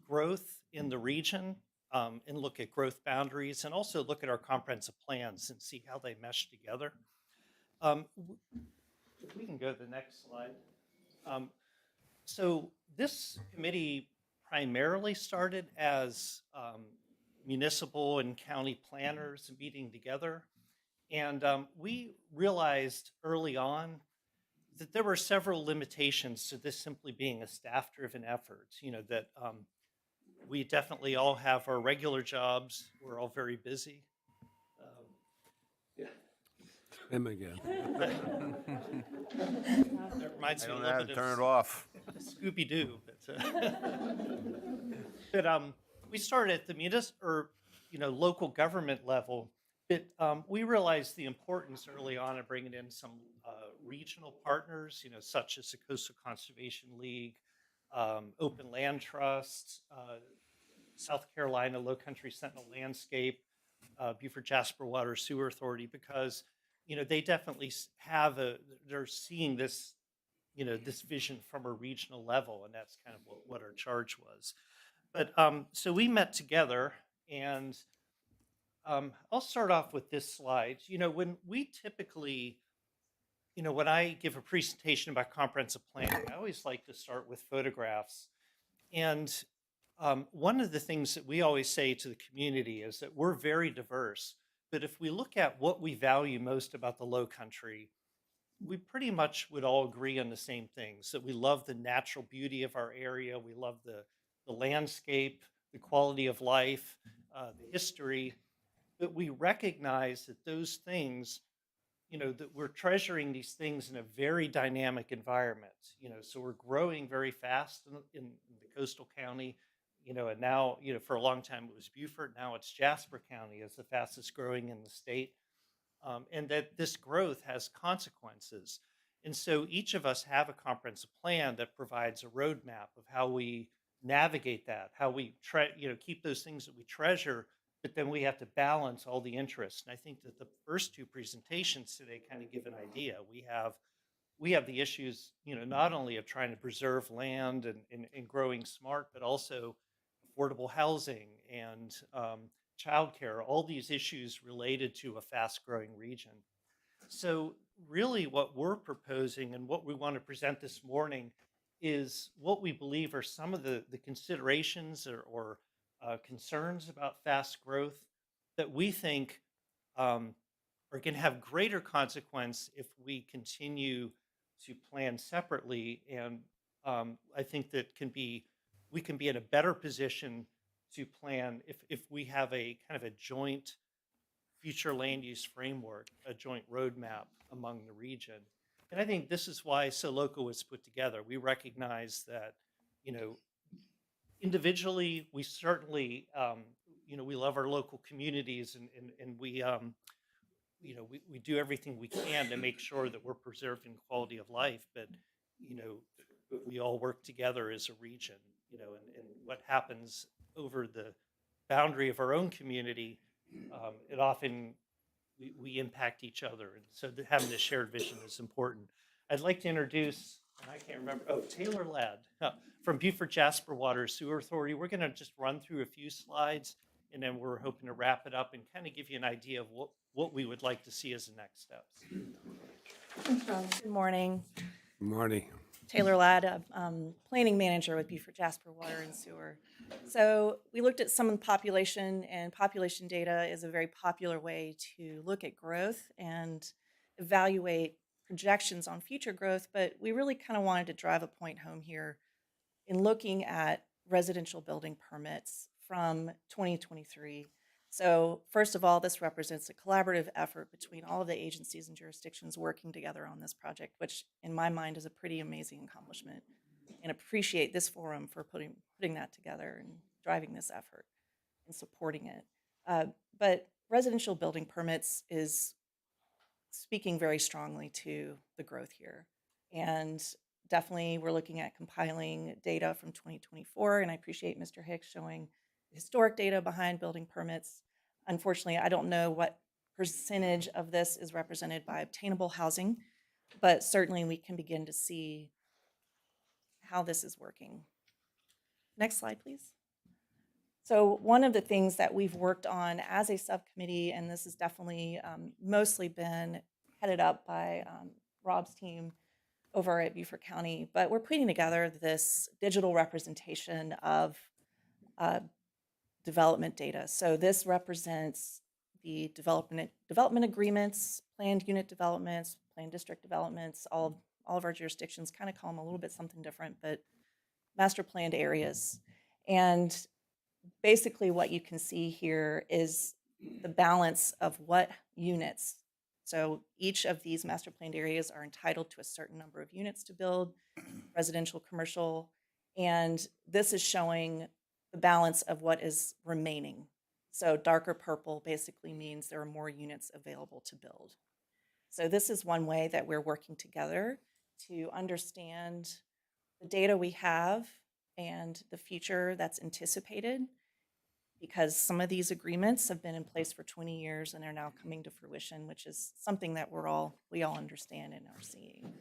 growth in the region and look at growth boundaries and also look at our comprehensive plans and see how they mesh together. If we can go to the next slide. So this committee primarily started as municipal and county planners meeting together. And we realized early on that there were several limitations to this simply being a staff-driven effort. That we definitely all have our regular jobs. We're all very busy. Him again. That reminds I me a don't know little how to bit turn of it off. Scooby-Doo. But we started at the local government level. But we realized the importance early on of bringing in some regional partners, such as the Coastal Conservation League, Open Land Trust, South Carolina Lowcountry Sentinel Landscape, Beaufort Jasper Water Sewer Authority, because they definitely they're seeing this this vision from a regional level, and that's kind of what our charge was. But so we met together, and I'll start off with this slide. When we typically, when I give a presentation about comprehensive planning, I always like to start with photographs. And one of the things that we always say to the community is that we're very diverse, but if we look at what we value most about the Lowcountry, we pretty much would all agree on the same things, that we love the natural beauty of our area, we love the landscape, the quality of life, the history, but we recognize that those things, that we're treasuring these things in a very dynamic environment, so we're growing very fast in the coastal county, and now, for a long time it was Beaufort, now it's Jasper County as the fastest growing in the state. And that this growth has consequences. And so each of us have a comprehensive plan that provides a roadmap of how we navigate that, how we keep those things that we treasure, but then we have to balance all the interests. And I think that the first two presentations today kind of give an idea. We have the issues, not only of trying to preserve land and growing smart, but also affordable housing and childcare, all these issues related to a fast-growing region. So really what we're proposing and what we want to present this morning is what we believe are some of the considerations or concerns about fast growth that we think are going to have greater consequence if we continue to plan separately. And I think that we can be in a better position to plan if we have a kind of a joint future land use framework, a joint roadmap among the region. And I think this is why Loco was put together. We recognize that, individually, we certainly, we love our local communities and we, we do everything we can to make sure that we're preserving quality of life, but, we all work together as a region, and what happens over the boundary of our own community, it often, we impact each other. And so having this shared vision is important. I'd like to introduce, and I can't remember, Taylor Ladd from Beaufort Jasper Water Sewer Authority. We're going to just run through a few slides, and then we're hoping to wrap it up and kind of give you an idea of what we would like to see as the next steps. Good morning. Good morning. Taylor Ladd, Planning Manager with Beaufort Jasper Water and Sewer. So we looked at some of the population, and population data is a very popular way to look at growth and evaluate projections on future growth, but we really kind of wanted to drive a point home here in looking at residential building permits from 2023. So first of all, this represents a collaborative effort between all of the agencies and jurisdictions working together on this project, which in my mind is a pretty amazing accomplishment, and appreciate this forum for putting that together and driving this effort and supporting it. But residential building permits is speaking very strongly to the growth here. And definitely we're looking at compiling data from 2024, and I appreciate Mr. Hicks showing historic data behind building permits. Unfortunately, I don't know what percentage of this is represented by obtainable housing, but certainly we can begin to see how this is working. Next slide, please. So one of the things that we've worked on as a subcommittee, and this has definitely mostly been headed up by Rob's team over at Beaufort County, but we're putting together this digital representation of development data. So this represents the development agreements, planned unit developments, planned district developments, all of our jurisdictions kind of call them a little bit something different, but master planned areas. And basically what you can see here is the balance of what units. So each of these master planned areas are entitled to a certain number of units to build, residential, commercial, and this is showing the balance of what is remaining. So darker purple basically means there are more units available to build. So this is one way that we're working together to understand the data we have and the future that's anticipated, because some of these agreements have been in place for 20 years and are now coming to fruition, which is something that we all understand and are seeing.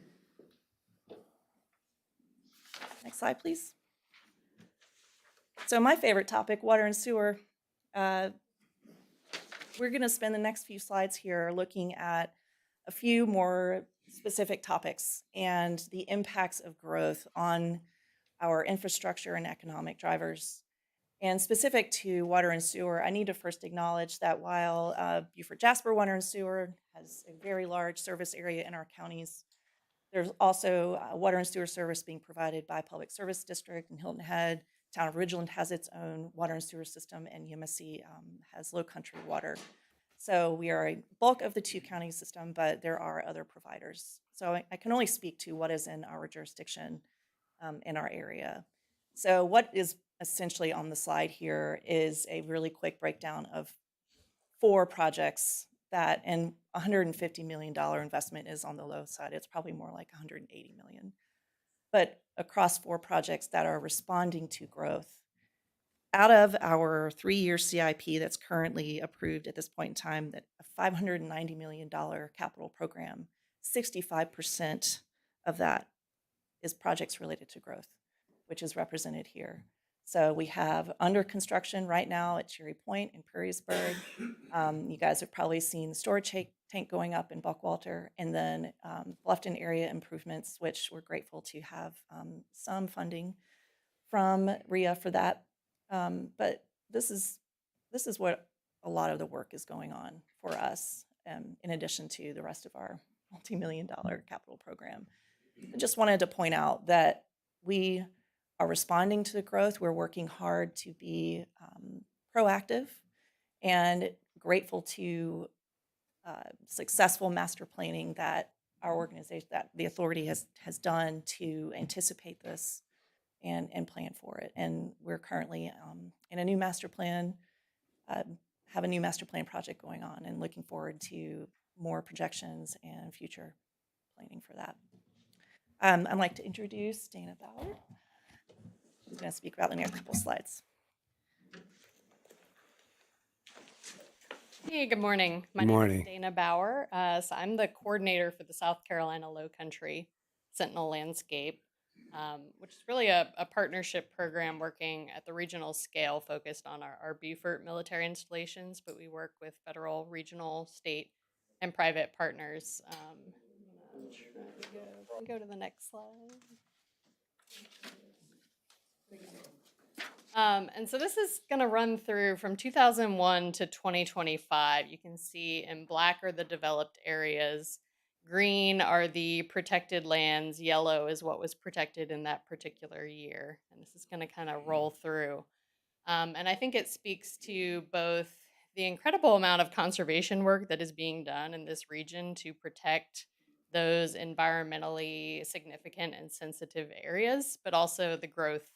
Next slide, please. So my favorite topic, water and sewer. We're going to spend the next few slides here looking at a few more specific topics and the impacts of growth on our infrastructure and economic drivers. And specific to water and sewer, I need to first acknowledge that while Beaufort Jasper Water and Sewer has a very large service area in our counties, there's also water and sewer service being provided by Public Service District in Hilton Head. Town of Ridgeland has its own water and sewer system, and Yemassee has Lowcountry Water. So we are a bulk of the two-county system, but there are other providers. So I can only speak to what is in our jurisdiction in our area. So what is essentially on the slide here is a really quick breakdown of 4 projects that, and $150 million investment is on the low side. It's probably more like $180 million. But across 4 projects that are responding to growth. Out of our 3-year CIP that's currently approved at this point in time, that a $590 million capital program, 65% of that is projects related to growth, which is represented here. So we have under construction right now at Cherry Point in Perrysburg. You guys have probably seen the storage tank going up in Buckwalter, and then Bluffton area improvements, which we're grateful to have some funding from RIA for that. But this is what a lot of the work is going on for us, in addition to the rest of our multi-million-dollar capital program. I just wanted to point out that we are responding to the growth. We're working hard to be proactive, and grateful to successful master planning that our organization, that the authority has done to anticipate this and plan for it. And we're currently in a new master plan, have a new master plan project going on, and looking forward to more projections and future planning for that. I'd like to introduce Dana Bauer, who's going to speak about the next couple slides. Hey, good morning. My name is Dana Bauer. So I'm the coordinator for the South Carolina Lowcountry Sentinel Landscape, which is really a partnership program working at the regional scale focused on our Beaufort military installations, but we work with federal, regional, state, and private partners. Go to the next slide. And so this is going to run through from 2001 to 2025. You can see in black are the developed areas, green are the protected lands, yellow is what was protected in that particular year. And this is going to kind of roll through. And I think it speaks to both the incredible amount of conservation work that is being done in this region to protect those environmentally significant and sensitive areas, but also the growth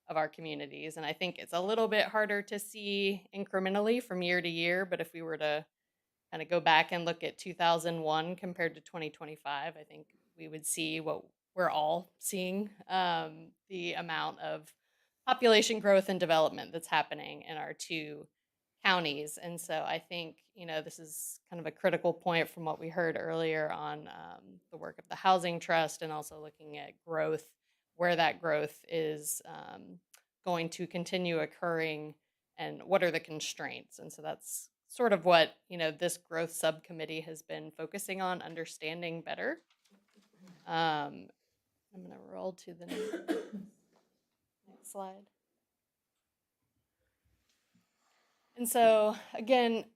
of our communities. And I think it's a little bit harder to see incrementally from year to year, but if we were to kind of go back and look at 2001 compared to 2025, I think we would see what we're all seeing, the amount of population growth and development that's happening in our two counties. And so I think, this is kind of a critical point from what we heard earlier on the work of the Housing Trust and also looking at growth, where that growth is going to continue occurring and what are the constraints. And so that's sort of what, this growth subcommittee has been focusing on, understanding better. I'm going to roll to the next slide. And so, again,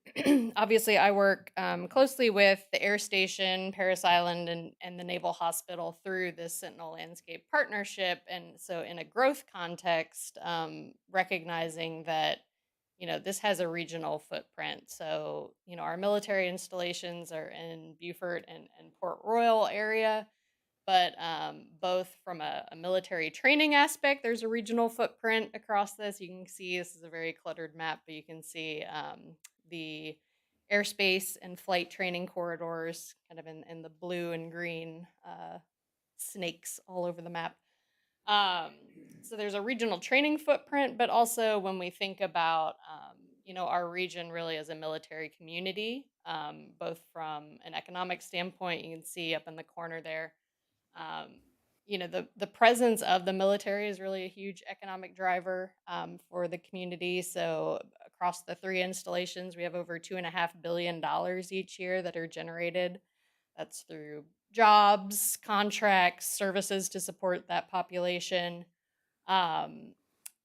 obviously, I work closely with the Air Station, Paris Island, and the Naval Hospital through this Sentinel Landscape Partnership. And so, in a growth context, recognizing that, this has a regional footprint. So, our military installations are in Beaufort and Port Royal area. But both from a military training aspect, there's a regional footprint across this. You can see this is a very cluttered map, but you can see the airspace and flight training corridors kind of in the blue and green snakes all over the map. So there's a regional training footprint, but also when we think about, our region really as a military community, both from an economic standpoint, you can see up in the corner there, the presence of the military is really a huge economic driver for the community. So across the 3 installations, we have over $2.5 billion each year that are generated. That's through jobs, contracts, services to support that population.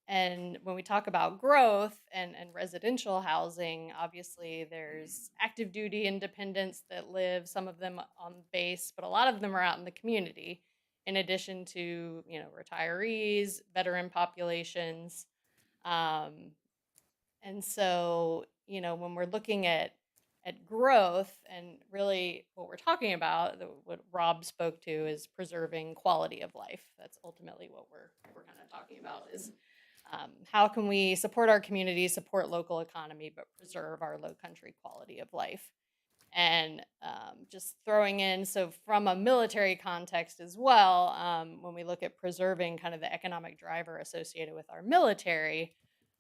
And when we talk about growth and residential housing, obviously there's active duty independents that live, some of them on base, but a lot of them are out in the community, in addition to, retirees, veteran populations. And so, when we're looking at growth and really what we're talking about, what Rob spoke to is preserving quality of life. That's ultimately what we're kind of talking about is how can we support our community, support local economy, but preserve our low country quality of life? And just throwing in, so from a military context as well, when we look at preserving kind of the economic driver associated with our military,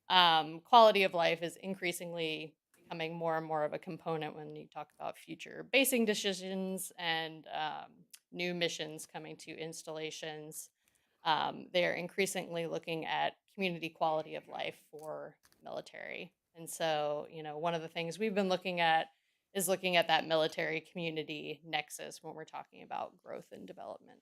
quality of life is increasingly becoming more and more of a component when you talk about future basing decisions and new missions coming to installations. They're increasingly looking at community quality of life for military. And so, one of the things we've been looking at is looking at that military community nexus when we're talking about growth and development.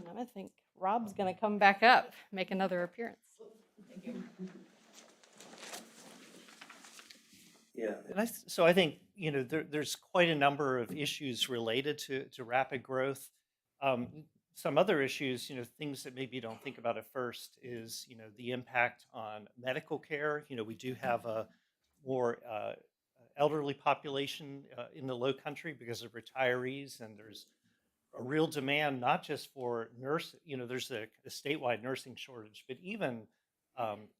And I think Rob's going to come back up, make another appearance. Thank you. Yeah, and so I think there's quite a number of issues related to rapid growth. Some other issues, things that maybe you don't think about at first is the impact on medical care. We do have a more elderly population in the Lowcountry because of retirees, and there's a real demand not just for nurse. There's a statewide nursing shortage, but even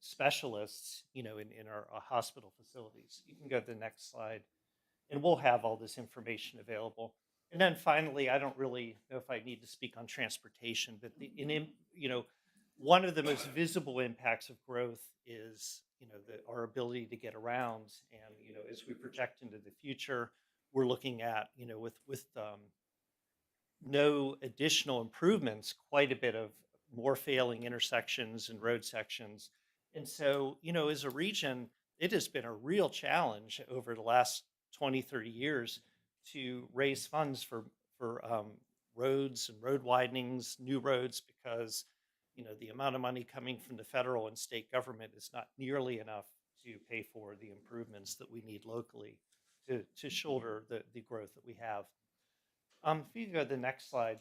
specialists, in our hospital facilities. You can go to the next slide, and we'll have all this information available. And then finally, I don't really know if I need to speak on transportation, but one of the most visible impacts of growth is, our ability to get around. And, as we project into the future, we're looking at, with no additional improvements, quite a bit of more failing intersections and road sections. And so, as a region, it has been a real challenge over the last 20, 30 years to raise funds for roads and road widenings, new roads, because, the amount of money coming from the federal and state government is not nearly enough to pay for the improvements that we need locally to shoulder the growth that we have. If you go to the next slide,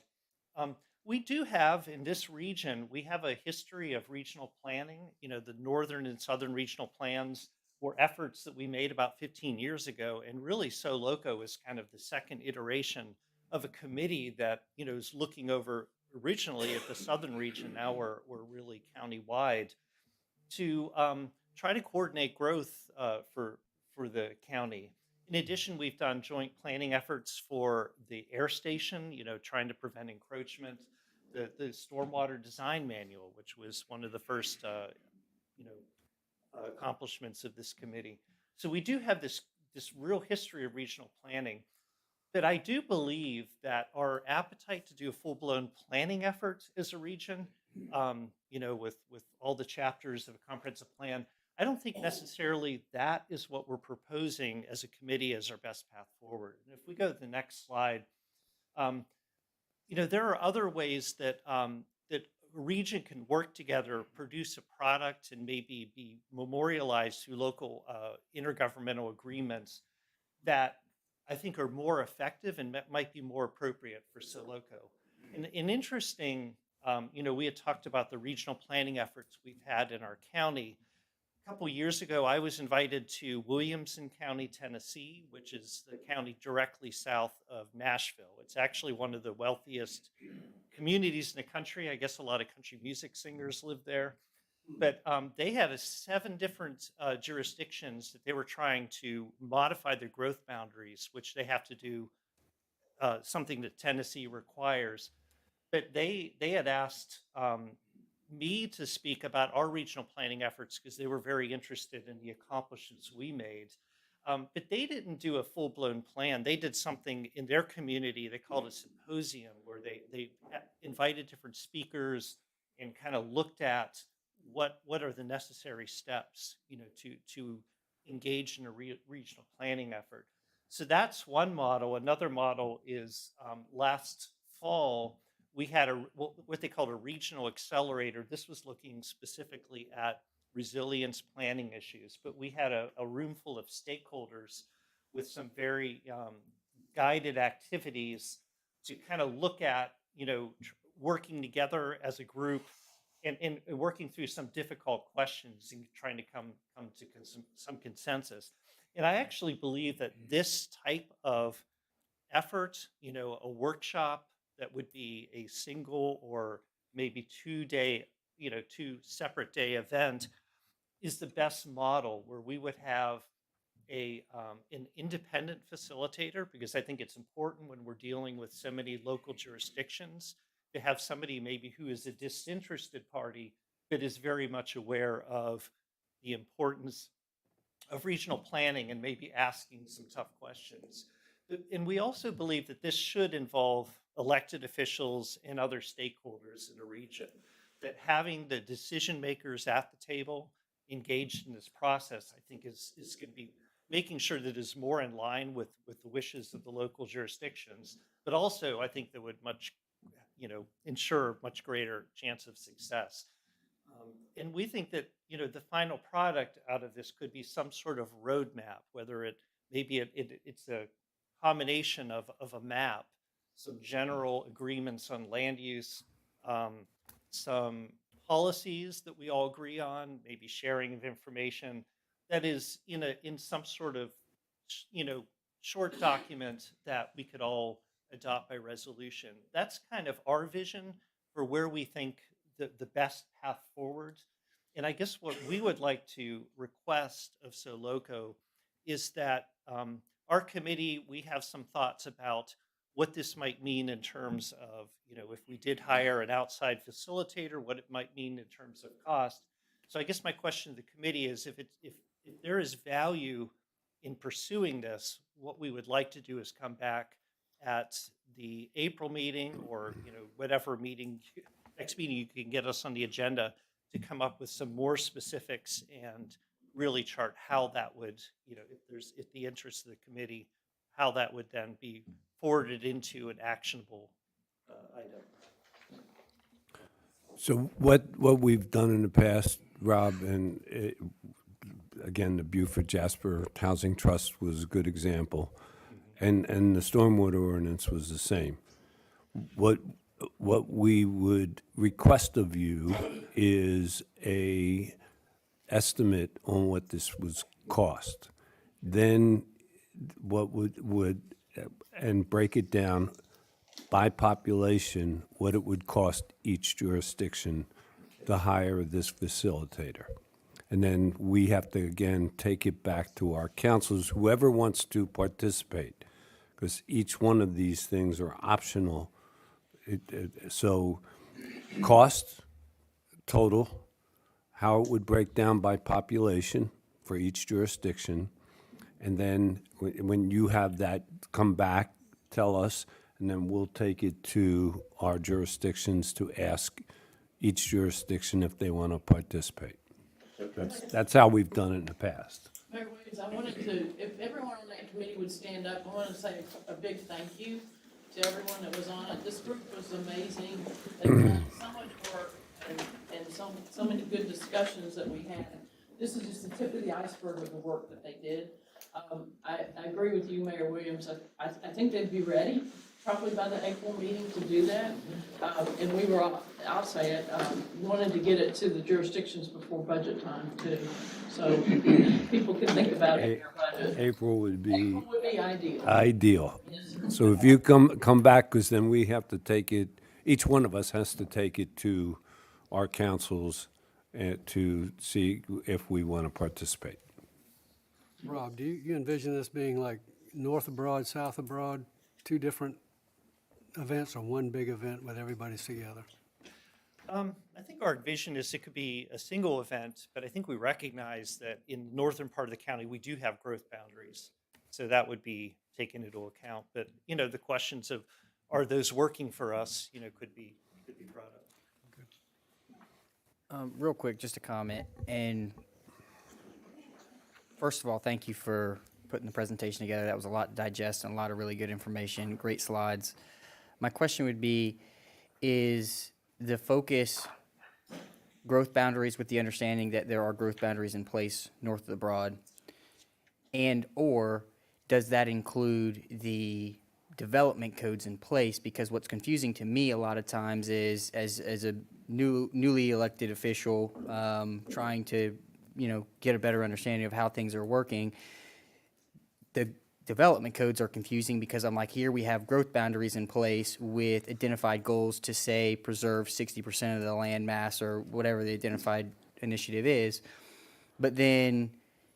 We do have, in this region, we have a history of regional planning. You know, the northern and southern regional plans were efforts that we made about 15 years ago. And really, So Loco is kind of the second iteration of a committee that, you know, is looking over originally at the southern region. Now we're really countywide to try to coordinate growth for the county. In addition, we've done joint planning efforts for the air station, you know, trying to prevent encroachment, the stormwater design manual, which was one of the first, you know, accomplishments of this committee. So we do have this real history of regional planning. But I do believe that our appetite to do a full-blown planning effort as a region, you know, with all the chapters of a comprehensive plan, I don't think necessarily that is what we're proposing as a committee as our best path forward. And if we go to the next slide, um, you know, there are other ways that that a region can work together, produce a product, and maybe be memorialized through local intergovernmental agreements that I think are more effective and might be more appropriate for Soloco. And interesting, you know, we had talked about the regional planning efforts we've had in our county. A couple years ago, I was invited to Williamson County, Tennessee, which is the county directly south of Nashville. It's actually one of the wealthiest communities in the country. I guess a lot of country music singers live there. But they had 7 different jurisdictions that they were trying to modify their growth boundaries, which they have to do something that Tennessee requires. But they had asked me to speak about our regional planning efforts because they were very interested in the accomplishments we made. But they didn't do a full-blown plan. They did something in their community. They called a symposium where they invited different speakers and kind of looked at what are the necessary steps, you know, to engage in a regional planning effort. So that's one model. Another model is last fall we had what they called a regional accelerator. This was looking specifically at resilience planning issues, but we had a room full of stakeholders with some very guided activities to kind of look at, you know, working together as a group and working through some difficult questions and trying to come to some consensus. And I actually believe that this type of effort, you know, a workshop that would be a single or maybe 2-day, you know, 2 separate day event is the best model where we would have an independent facilitator, because I think it's important when we're dealing with so many local jurisdictions to have somebody maybe who is a disinterested party but is very much aware of the importance of regional planning and maybe asking some tough questions. And we also believe that this should involve elected officials and other stakeholders in a region, that having the decision makers at the table engaged in this process, I think is going to be making sure that is more in line with the wishes of the local jurisdictions, but also I think that would much, you know, ensure much greater chance of success. And we think that, you know, the final product out of this could be some sort of roadmap, whether it's a combination of a map, some general agreements on land use, some policies that we all agree on, maybe sharing of information that is in some sort of, you know, short document that we could all adopt by resolution. That's kind of our vision for where we think the best path forward. And I guess what we would like to request of Soloco is that our committee, we have some thoughts about what this might mean in terms of, you know, if we did hire an outside facilitator, what it might mean in terms of cost. So I guess my question to the committee is if there is value in pursuing this, what we would like to do is come back at the April meeting or, you know, whatever meeting, next meeting you can get us on the agenda to come up with some more specifics and really chart how that would, you know, if the interest of the committee, how that would then be forwarded into an actionable item. So what we've done in the past, Rob, and again, the Beaufort Jasper Housing Trust was a good example, and the stormwater ordinance was the same. What what we would request of you is a estimate on what this was cost. Then what would, and break it down by population, what it would cost each jurisdiction to hire this facilitator. And then we have to, again, take it back to our councils, whoever wants to participate, because each one of these things are optional. So cost, total, how it would break down by population for each jurisdiction, and then when you have that, come back, tell us, and then we'll take it to our jurisdictions to ask each jurisdiction if they want to participate. That's how we've done it in the past. Mayor Williams, I wanted to, if everyone on that committee would stand up, I want to say a big thank you to everyone that was on it. This group was amazing. They've done so much work and so many good discussions that we had. This is just the tip of the iceberg of the work that they did. I agree with you, Mayor Williams. I think they'd be ready probably by the April meeting to do that. And we were, I'll say it, wanted to get it to the jurisdictions before budget time too. So people can think about it in their budget. April would be April would be ideal. ideal. So if you come back, because then we have to take it, each one of us has to take it to our councils to see if we want to participate. Rob, do you envision this being like north of Broad, south of Broad, two different events or one big event with everybody's together? I think our vision is it could be a single event, but I think we recognize that in the northern part of the county, we do have growth boundaries. So that would be taken into account. But, the questions of, are those working for us, could be brought up. Real quick, just a comment. And first of all, thank you for putting the presentation together. That was a lot to digest and a lot of really good information, great slides. My question would be, is the focus growth boundaries with the understanding that there are growth boundaries in place north of the Broad? And or does that include the development codes in place? Because what's confusing to me a lot of times is, as a newly elected official, trying to, get a better understanding of how things are working, the development codes are confusing because I'm like, here we have growth boundaries in place with identified goals to say preserve 60% of the land mass or whatever the identified initiative is. But then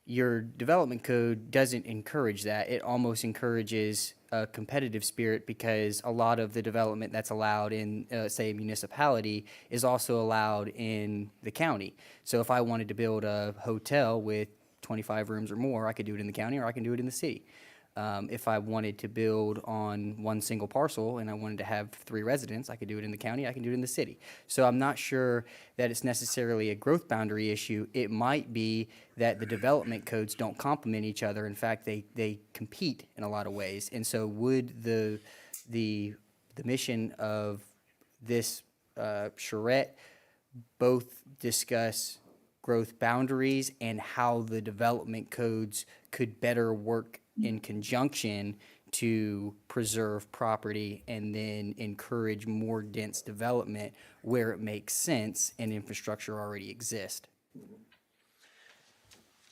your development code doesn't encourage that. It almost encourages a competitive spirit because a lot of the development that's allowed in, say, a municipality is also allowed in the county. So if I wanted to build a hotel with 25 rooms or more, I could do it in the county or I can do it in the city. If I wanted to build on one single parcel and I wanted to have 3 residents, I could do it in the county, I can do it in the city. So I'm not sure that it's necessarily a growth boundary issue. It might be that the development codes don't complement each other. In fact, they compete in a lot of ways. And so would the mission of this charrette both discuss growth boundaries and how the development codes could better work in conjunction to preserve property and then encourage more dense development where it makes sense and infrastructure already exists?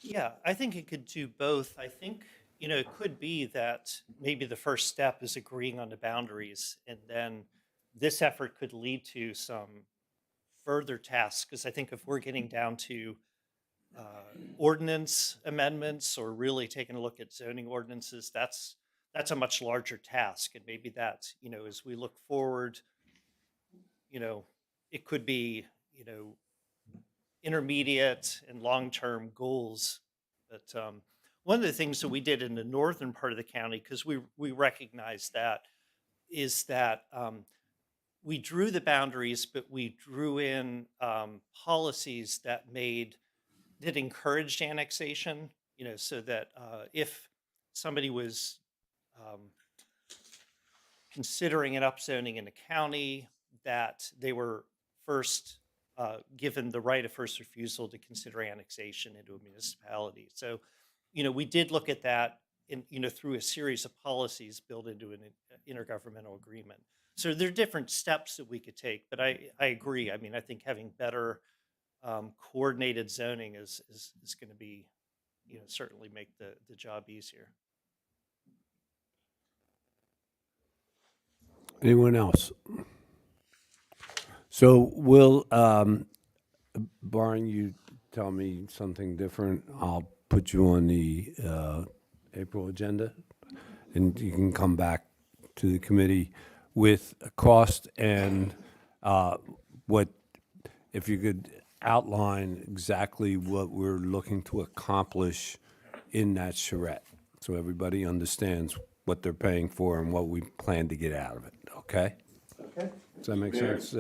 Yeah, I think it could do both. I think, it could be that maybe the first step is agreeing on the boundaries, and then this effort could lead to some further tasks, because I think if we're getting down to ordinance amendments or really taking a look at zoning ordinances, that's a much larger task. And maybe that, as we look forward, it could be, intermediate and long-term goals. But one of the things that we did in the northern part of the county, because we recognize that, is that we drew the boundaries, but we drew in policies that encouraged annexation, so that if somebody was considering an upzoning in the county, that they were first given the right of first refusal to consider annexation into a municipality. So, we did look at that through a series of policies built into an intergovernmental agreement. So there are different steps that we could take, but I agree. I mean, I think having better coordinated zoning is going to be, certainly make the job easier. Anyone else? So will, barring you tell me something different, I'll put you on the April agenda, and you can come back to the committee with a cost and what, if you could outline exactly what we're looking to accomplish in that charrette, so everybody understands what they're paying for and what we plan to get out of it, okay? Okay. Does that make sense,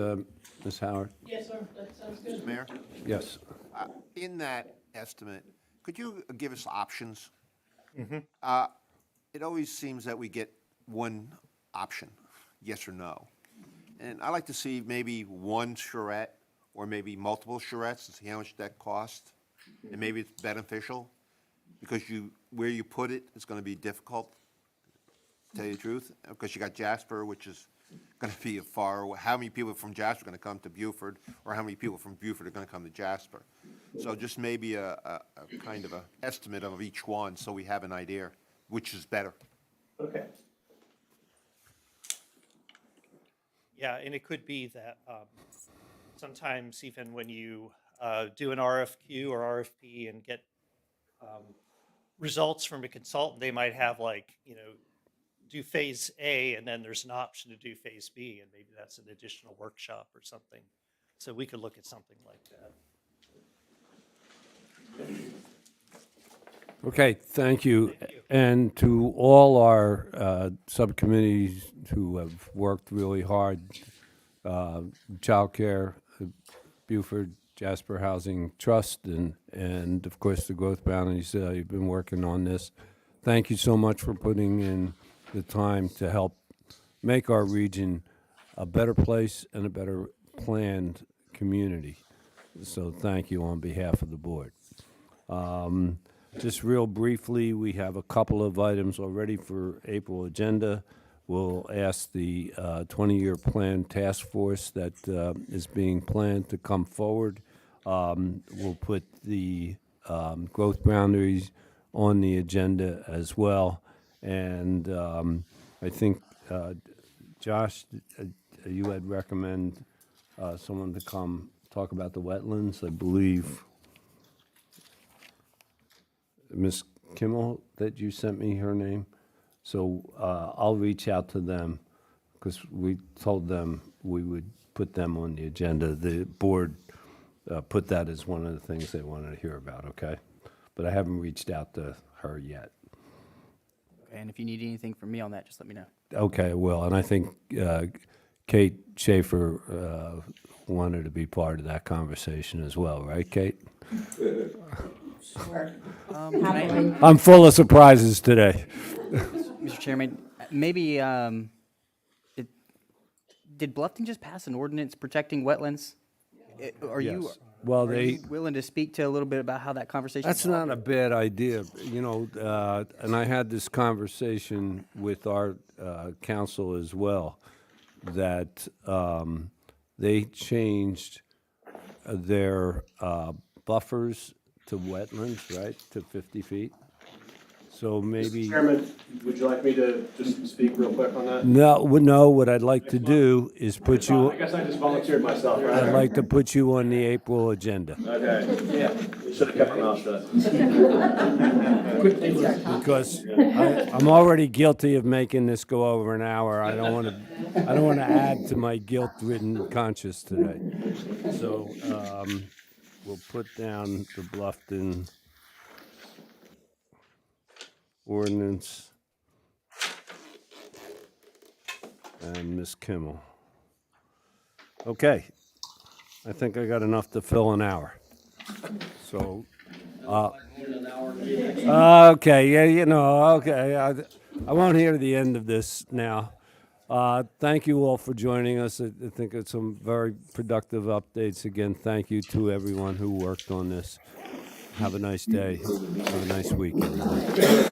Ms. Howard? Yes, sir, that sounds good. Mr. Mayor, Yes. in that estimate, could you give us options? Mm-hmm. It always seems that we get one option, yes or no. And I like to see maybe one charrette or maybe multiple charrettes and see how much that costs. And maybe it's beneficial because where you put it is going to be difficult, to tell you the truth, because you got Jasper, which is going to be how many people from Jasper are going to come to Beaufort, or how many people from Beaufort are going to come to Jasper. So just maybe a kind of a estimate of each one so we have an idea which is better. Okay. Yeah, and it could be that sometimes even when you do an RFQ or RFP and get results from a consultant, they might have do phase A and then there's an option to do phase B, and maybe that's an additional workshop or something. So we could look at something like that. Okay, thank you. And to all our subcommittees who have worked really hard, childcare, Beaufort, Jasper Housing Trust, and of course the Growth Bounties, you've been working on this. Thank you so much for putting in the time to help make our region a better place and a better planned community. So thank you on behalf of the board. Just real briefly, we have a couple of items already for April agenda. We'll ask the 20-year plan task force that is being planned to come forward. We'll put the growth boundaries on the agenda as well. And I think, Josh, you had recommend someone to come talk about the wetlands, I believe. Ms. Kimmel, that you sent me her name. So I'll reach out to them because we told them we would put them on the agenda. The board put that as one of the things they wanted to hear about, okay? But I haven't reached out to her yet. Okay, and if you need anything from me on that, just let me know. Okay, well, and I think Kate Schaefer wanted to be part of that conversation as well, right, Kate? Sure. I'm full of surprises today. Mr. Chairman, maybe, did Bluffton just pass an ordinance protecting wetlands? Are you, Yes. Well, are you willing to speak to a little bit about how that conversation? That's not a bad idea, you know, and I had this conversation with our council as well, that they changed their buffers to wetlands, right, to 50 feet. So maybe. Mr. Chairman, would you like me to just speak real quick on that? No, what I'd like to do is put you. I guess I just volunteered myself, right? I'd like to put you on the April agenda. Okay, yeah, should have kept my mouth shut. Because I'm already guilty of making this go over an hour. I don't want to add to my guilt-ridden conscience today. So we'll put down the Bluffton ordinance and Ms. Kimmel. Okay, I think I got enough to fill an hour. So. Okay, yeah, you know, okay. I won't hear the end of this now. Thank you all for joining us. I think it's some very productive updates. Again, thank you to everyone who worked on this. Have a nice day. Have a nice week, everyone.